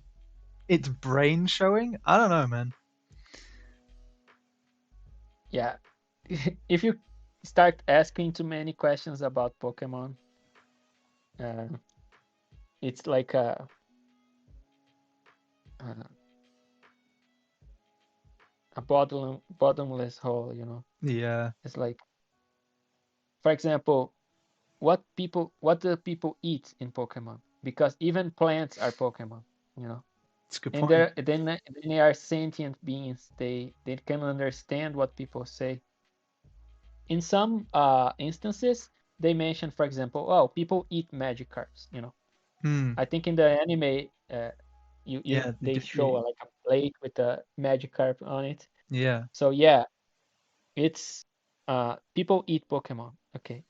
its brain showing. I don't know, man. Yeah, if you start asking too many questions about Pokemon, it's like a bottomless hole, you know. Yeah. It's like, for example, what do people eat in Pokemon? Because even plants are Pokemon, you know. It's a good and point. then they are sentient beings. They can understand what people say. In some instances, they mention, for example, oh, people eat Magikarps, you know. I think in the anime, they show like a plate with a Magikarp on it. Yeah. So yeah, it's people eat Pokemon, okay.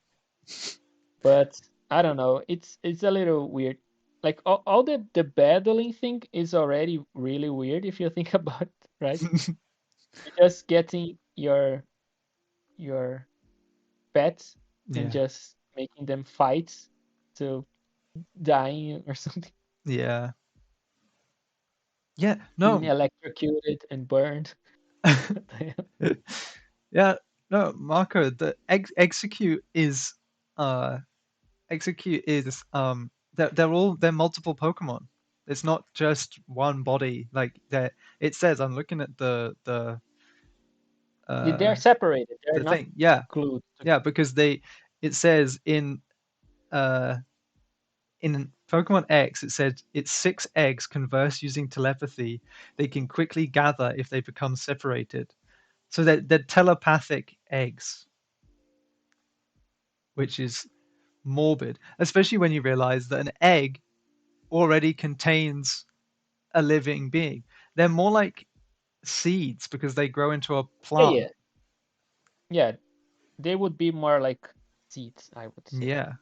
But I don't know, it's a little weird. like all the battling thing is already really weird if you think about it, right? You're just getting your pets and Yeah. just making them fight to dying or something, Yeah. Yeah. being No. electrocuted and burned. Yeah. No, Marco, the uh execute is they're multiple Pokemon. It's not just one body. Like it says I'm looking at They're uh separated. They're the not thing. Yeah. glued Yeah, together. because it says uh in Pokemon X, it said its 6 eggs converse using telepathy. They can quickly gather if they become separated. So they're telepathic eggs, which is morbid, especially when you realize that an egg already contains a living being. They're more like seeds because they grow into a Yeah, plant. yeah, yeah. They would be more like seeds, I would say. Yeah.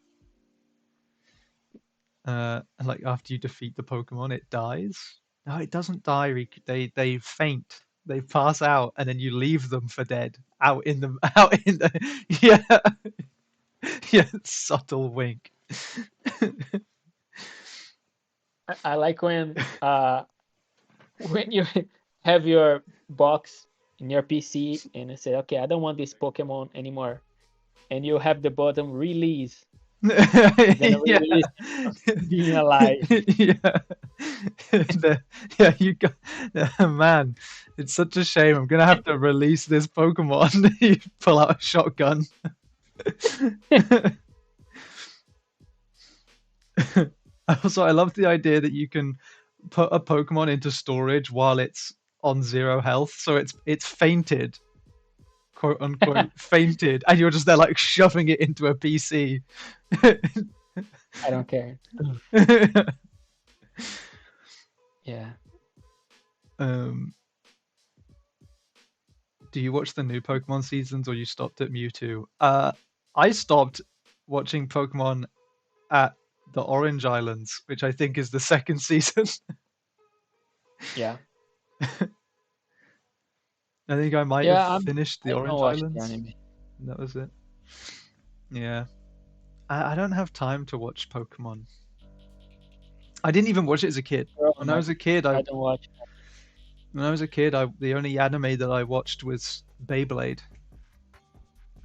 And like after you defeat the Pokemon, it dies. No, it doesn't die. They faint. They pass out, and then you leave them for dead out in the out in the yeah yeah subtle wink. I like when you have your box in your PC and you say, okay, I don't want this Pokemon anymore, and you have the button release. It's gonna Yeah. release being alive. Yeah. Yeah, you got man, it's such a shame. I'm gonna have to release this Pokemon. You pull out a shotgun. Also, I love the idea that you can put a Pokemon into storage while it's on 0 health, so it's fainted, quote unquote, fainted, and you're just there like shoving it into a PC. I don't care. Yeah. um, do you watch the new Pokemon seasons, or you stopped at Mewtwo? I stopped watching Pokemon at the Orange Islands, which I think is the second season. Yeah. I think I might have Yeah, finished the I don't Orange watch the Islands. anime. And that was it. Yeah. I don't have time to watch Pokemon. I didn't even watch it as a kid. Oh When I my, was a kid, I don't watch. the only anime that I watched was Beyblade.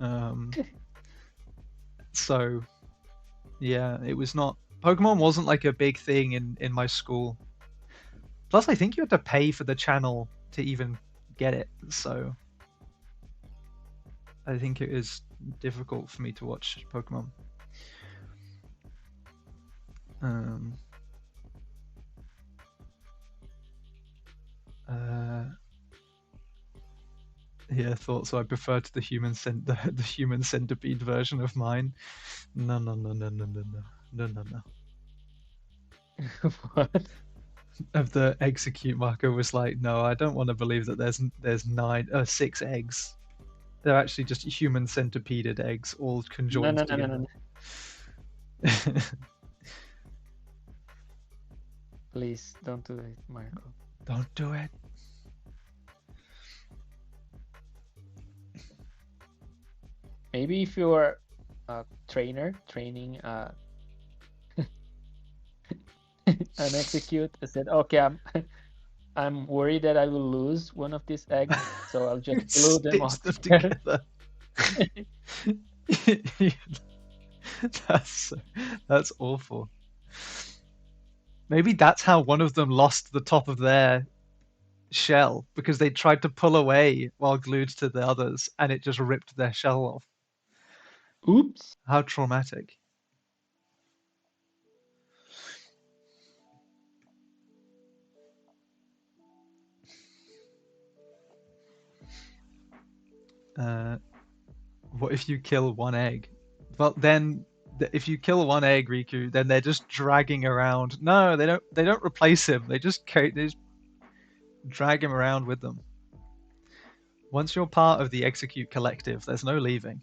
Um, so yeah, it was not. Pokemon wasn't like a big thing in my school. Plus, I think you had to pay for the channel to even get it. So I think it is difficult for me to watch Pokemon. Um, yeah, thought so. I prefer to the the human centipede version of mine. No, no, no, no, no, no, no, no, no, no. What? Of the execute marker was like, no, I don't want to believe that there's 6 eggs. They're actually just human centipeded eggs, all No, conjoined no, no, no, together. no. Please don't do it, Marco. Don't do it. Maybe if you're a trainer training an execute, I said, okay, I'm worried that I will lose one of these eggs, so I'll just glue them all Stitch them together. together. That's awful. Maybe that's how one of them lost the top of their shell, because they tried to pull away while glued to the others and it just ripped their shell off. Oops. How traumatic. What if you kill one egg? Well, then if you kill one egg, Riku, then they're just dragging around. No, they don't. They don't replace him. They just drag him around with them. Once you're part of the Execute Collective, there's no leaving.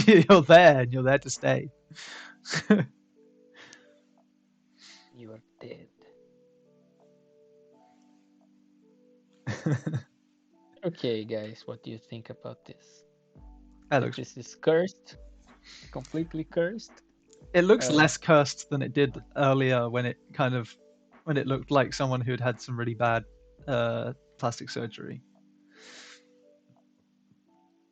You're there, and you're there to stay. did. Okay, guys, what do you think about this? That If looks. this is cursed, completely cursed? It looks Uh, less cursed than it did earlier when it looked like someone who'd had some really bad plastic surgery.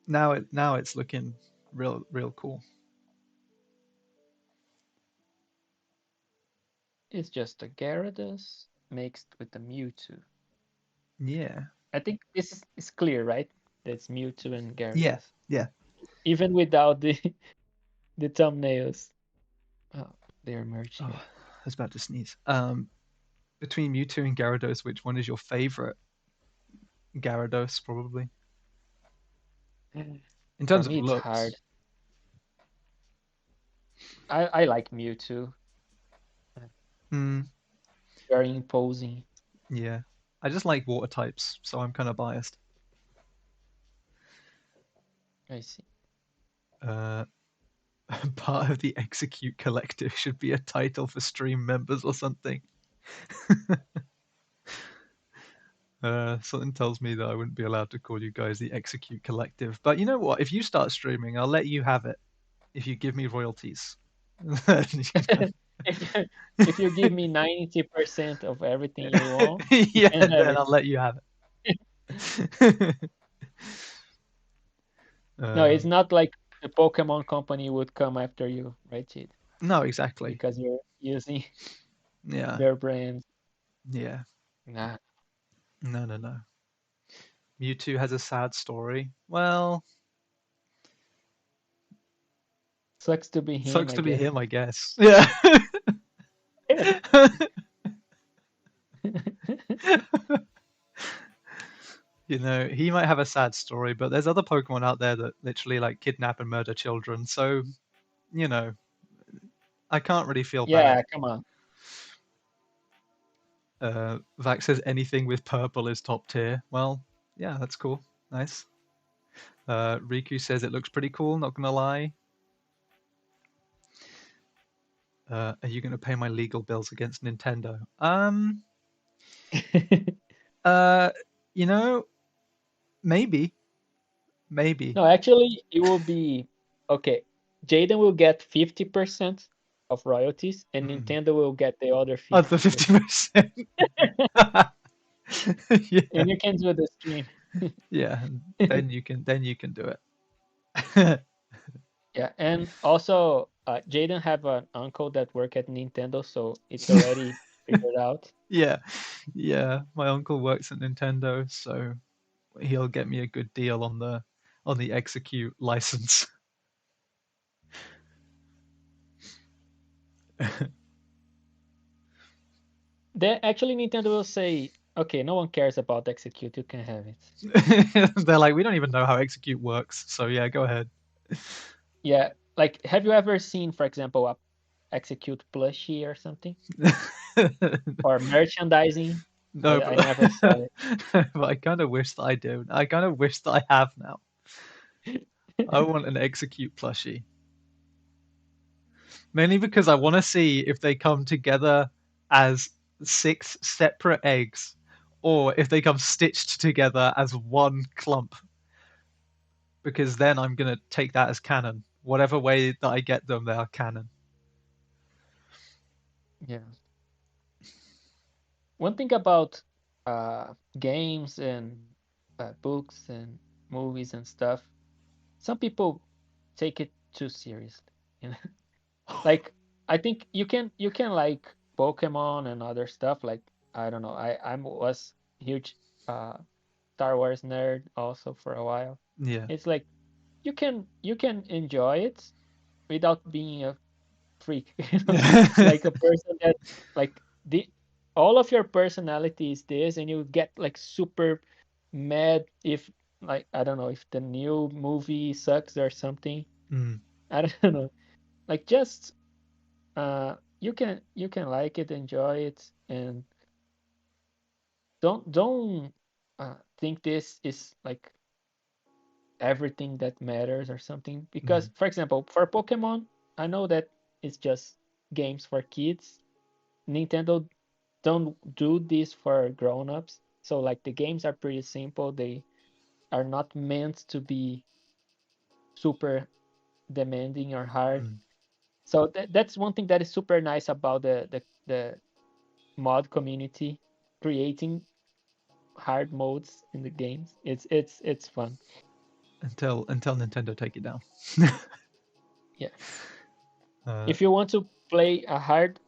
Now it's looking real cool. it's just a Gyarados mixed with a Mewtwo. Yeah. I think this is clear, right? That's Mewtwo and Yeah. Gyarados. Yeah. Even without the the thumbnails. Oh, they're merged Oh, here. I was about to sneeze. Between Mewtwo and Gyarados, which one is your favorite? Gyarados, probably. In For terms of me, it's hard. looks. I like Mewtwo. Hmm. Very imposing. Yeah. I just like water types, so I'm kind of biased. I see. Uh, part of the Execute Collective should be a title for stream members or something. Something tells me that I wouldn't be allowed to call you guys the Execute Collective. But you know what? If you start streaming, I'll let you have it. If you give me royalties. if you, if you give me 90% of everything you want, you Yeah, can have then it. I'll let you have it. No, it's um, not like the Pokemon company would come after you, right, Jade? no, exactly. Because you're using Yeah, their brand. yeah. Nah, No. Mewtwo has a sad story. Well, sucks to be him, sucks I to be guess. him, I guess. Yeah. You know, he might have a sad story, but there's other Pokemon out there that literally like kidnap and murder children. So, you know, I can't really feel bad. Yeah, come on. Vax says anything with purple is top tier. Well, yeah, that's cool. Nice. Riku says it looks pretty cool, not gonna lie. Are you gonna pay my legal bills against Nintendo? Uh, you know, maybe. Maybe. No, actually, it will be okay. Jaden will get 50% of royalties, and Mm. Nintendo will get the other Other 50%. 50%. Yeah. And you can do the stream. Yeah. Then you can do it. Yeah, and also Jaden have an uncle that work at Nintendo, so it's already figured out. Yeah. Yeah. My uncle works at Nintendo, so he'll get me a good deal on the execute license. They actually Nintendo will say, okay, no one cares about execute, you can have it. They're like, we don't even know how execute works, so yeah, go ahead. Yeah, like have you ever seen, for example, a execute plushie or something? Or merchandising? No, I never saw it. but I kind of wish that I do. I kind of wish that I have now. I want an execute plushie. Mainly because I want to see if they come together as 6 separate eggs or if they come stitched together as one clump. Because then I'm going to take that as canon. Whatever way that I get them, they are canon. Yeah. One thing about games and books and movies and stuff, some people take it too seriously. You know, like I think you can like Pokemon and other stuff. Like I don't know, I was huge uh, Star Wars nerd also for a while. Yeah. It's like you can enjoy it without being a freak. You know, like a person that like the all of your personality is this, and you get like super mad if like I don't know if the new movie sucks or something. Mm. I don't know. Like just you can like it, enjoy it, and don't think this is like everything that matters or something. Because Mm. for example, for Pokemon, I know that it's just games for kids. Nintendo don't do this for grown-ups. So like the games are pretty simple. They are not meant to be super demanding or hard. Mm. So that's one thing that is super nice about the mod community, creating hard modes in the games. It's fun. Until Nintendo take it down. Yeah. Uh, If you want to play a hard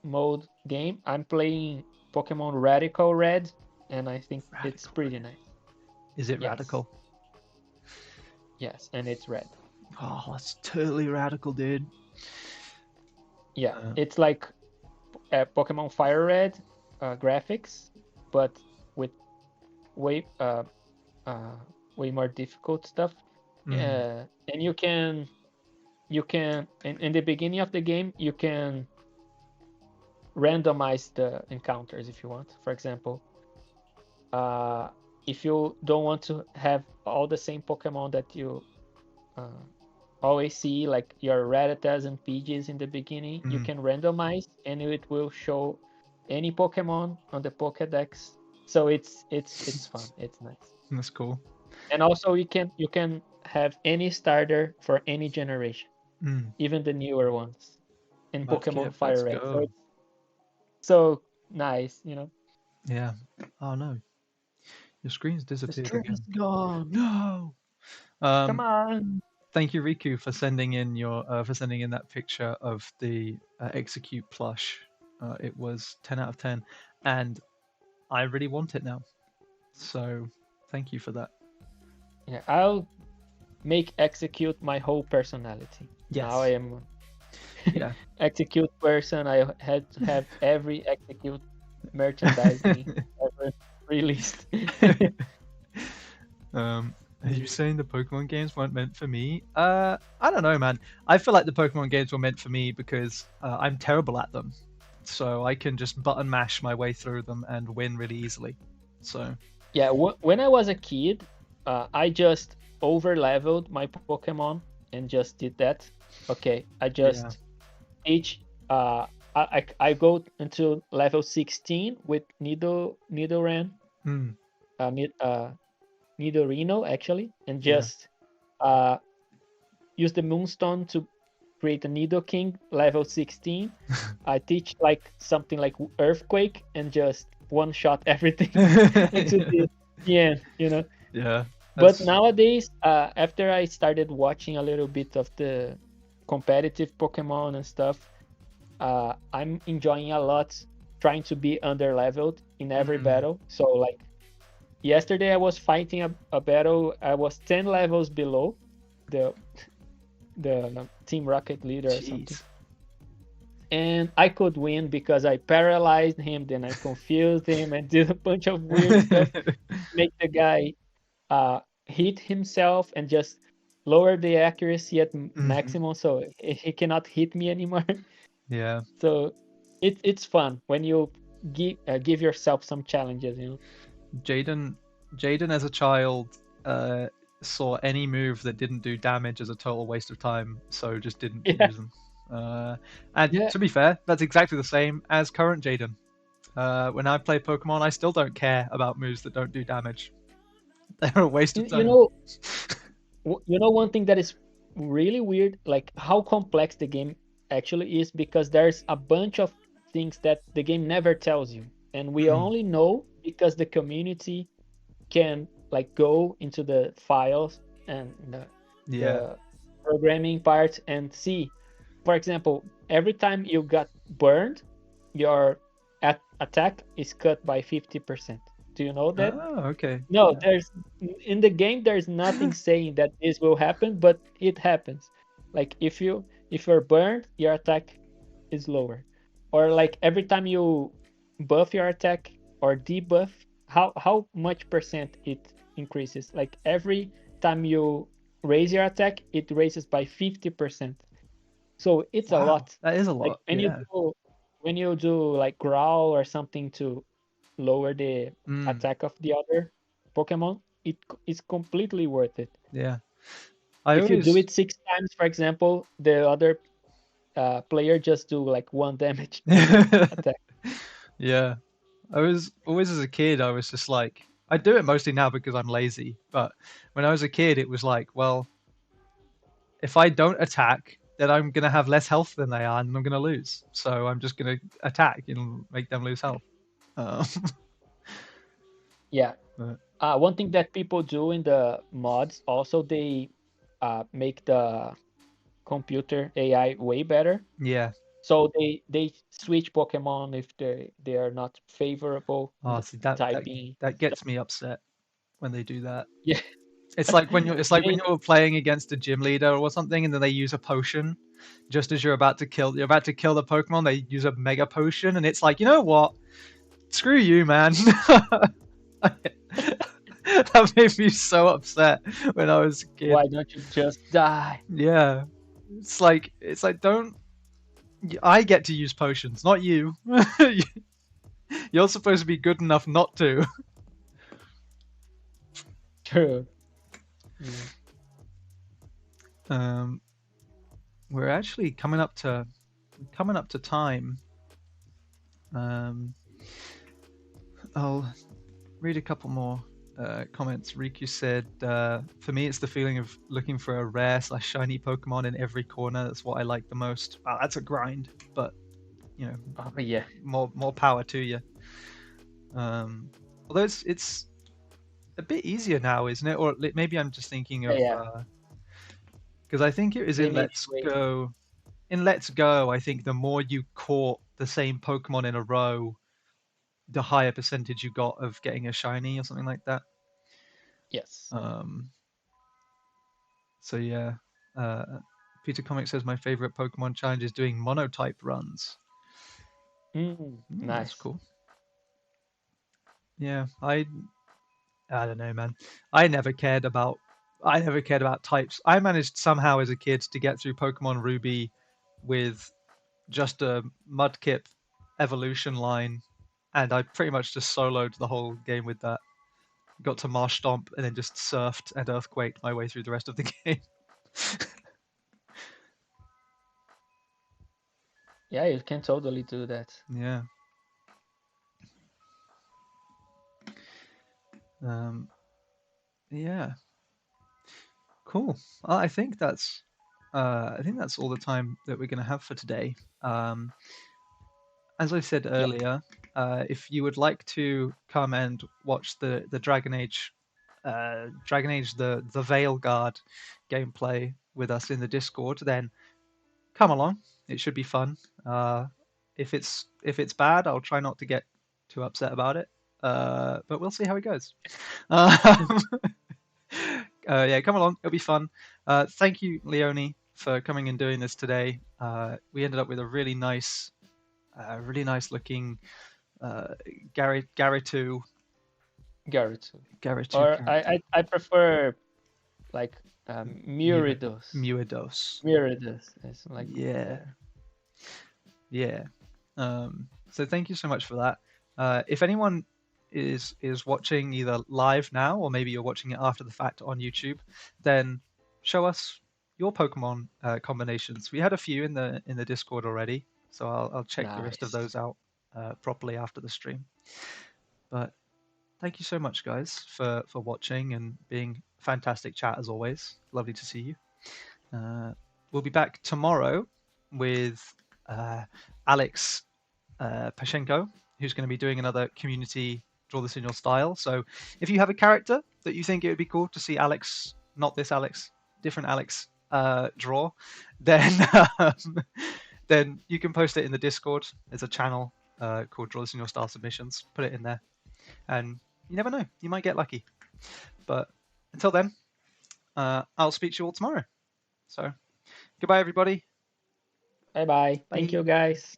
mode game, I'm playing Pokemon Radical Red, and I think it's Radical pretty Red. nice. Is it Yes. radical? Yes, and it's red. Oh, that's totally radical, dude. Yeah, it's like Pokemon Fire Red graphics, but with way way more difficult stuff. And you can in the beginning of the game you can randomize the encounters if you want. For example, if you don't want to have all the same Pokemon that you always see, like your Rattatas and Pidgeys in the beginning, you can randomize and it will show any Pokemon on the Pokédex. So it's fun. It's nice. That's cool. And also you can have any starter for any generation, even the newer ones in Pokemon Fire Red. So it's so nice, you know. Yeah. Oh no, your screen's The disappeared string again. is gone. No. Come on. Thank you, Riku, for sending in that picture of the Execute plush. It was 10 out of 10, and I really want it now. So thank you for that. Yeah, I'll make Execute my whole personality. Yes. Now I am Yeah. Execute person. I had to have every Execute merchandising ever released. Are you saying the Pokemon games weren't meant for me? I don't know, man. I feel like the Pokemon games were meant for me because I'm terrible at them. So I can just button mash my way through them and win really easily. So yeah, when I was a kid, I just over leveled my Pokemon and just did that. Okay, I just teach. I go until level 16 with Nidoran, Nidorino actually, and just use the Moonstone to create a Nidoking level 16. I teach like something like Earthquake and just one shot everything into the end, you know. Yeah. But nowadays, after I started watching a little bit of the competitive Pokemon and stuff, I'm enjoying a lot trying to be under leveled in every battle. So like yesterday I was fighting a battle, I was 10 levels below the Team Rocket leader or something. And I could win because I paralyzed him, then I confused him and did a bunch of weird stuff to make the guy hit himself and just lower the accuracy at maximum so he cannot hit me anymore. Yeah. So it's fun when you give yourself some challenges, you know. Jaden as a child saw any move that didn't do damage as a total waste of time, so just didn't use them. And to be fair, that's exactly the same as current Jaden. When I play Pokemon, I still don't care about moves that don't do damage. They're a waste of time. You know one thing that is really weird, like how complex the game actually is, because there's a bunch of things that the game never tells you, and we only know because the community can like go into the files and the programming part and see. For example, every time you got burned, your attack is cut by 50%. Do you know that? Oh, okay. No, there's in the game there's nothing saying that this will happen, but it happens. Like if you're burned, your attack is lower. Or like every time you buff your attack or debuff, how much percent it increases. Like every time you raise your attack, it raises by 50%. So it's a lot. That is a lot. Like when you do like growl or something to lower the attack of the other Pokemon, it is completely worth it. Yeah. If you do it 6 times, for example, the other player just do like 1 damage attack. Yeah. I was always as a kid, I was just like, I do it mostly now because I'm lazy. But when I was a kid, it was like, well, if I don't attack, then I'm gonna have less health than they are, and I'm gonna lose. So I'm just gonna attack and make them lose health. Um, Yeah. but One thing that people do in the mods also, they make the computer AI way better. yeah. So they switch Pokemon if they are not favorable in Oh, the see that typing. that gets me upset when they do that. Yeah. It's like when They you're playing against a gym leader or something, and then they use a potion just as you're about to kill the Pokemon. They use a Mega Potion, and it's like, you know what? Screw you, man. That made me so upset when I was a kid. Why don't you just die? Yeah, it's like don't. I get to use potions, not you. You're supposed to be good enough not to. True. Yeah. Um, we're actually coming up to time. Um, I'll read a couple more comments. Riku said, "For me, it's the feeling of looking for a rare/shiny Pokemon in every corner. That's what I like the most. Wow, that's a grind, but you know, Oh yeah. more power to you. Although it's a bit easier now, isn't it? Or maybe I'm just thinking of Yeah. because I think it was They in made it Let's way. Go. In Let's Go, I think the more you caught the same Pokemon in a row, the higher percentage you got of getting a shiny or something like that. Yes. Um, so yeah, uh, Peter Comic says my favorite Pokemon challenge is doing monotype runs. That's Nice. cool. Yeah, I don't know, man. I never cared about types. I managed somehow as a kid to get through Pokemon Ruby with just a Mudkip evolution line, and I pretty much just soloed the whole game with that. Got to Marsh Stomp and then just surfed and earthquaked my way through the rest of the game. Yeah, you can totally do that. Yeah. Um, yeah. Cool. Well, I think that's all the time that we're going to have for today. As I said Yep. earlier, if you would like to come and watch the Dragon Age the Veil Guard gameplay with us in the Discord, then come along. It should be fun. If it's bad, I'll try not to get too upset about it. But we'll see how it goes. Um, yeah, come along. It'll be fun. Thank you, Leoni, for coming and doing this today. We ended up with a really nice looking Gary Garrett. Garritu Or character. I prefer like Mu- Muridos. Muidos. Muridos. It's like Yeah, better. yeah. So thank you so much for that. If anyone is watching either live now or maybe you're watching it after the fact on YouTube, then show us your Pokemon combinations. We had a few in the Discord already, so I'll check the rest of Nice. those out properly after the stream. But thank you so much, guys, for watching and being fantastic chat as always. Lovely to see you. We'll be back tomorrow with Alex Pashenko, who's going to be doing another community draw this in your style. So if you have a character that you think it would be cool to see Alex, not this Alex, different Alex, draw, then then you can post it in the Discord. There's a channel called Draw This in Your Style Submissions. Put it in there, and you never know, you might get lucky. But until then, I'll speak to you all tomorrow. So goodbye, everybody. Bye bye. Thank Bye. you guys.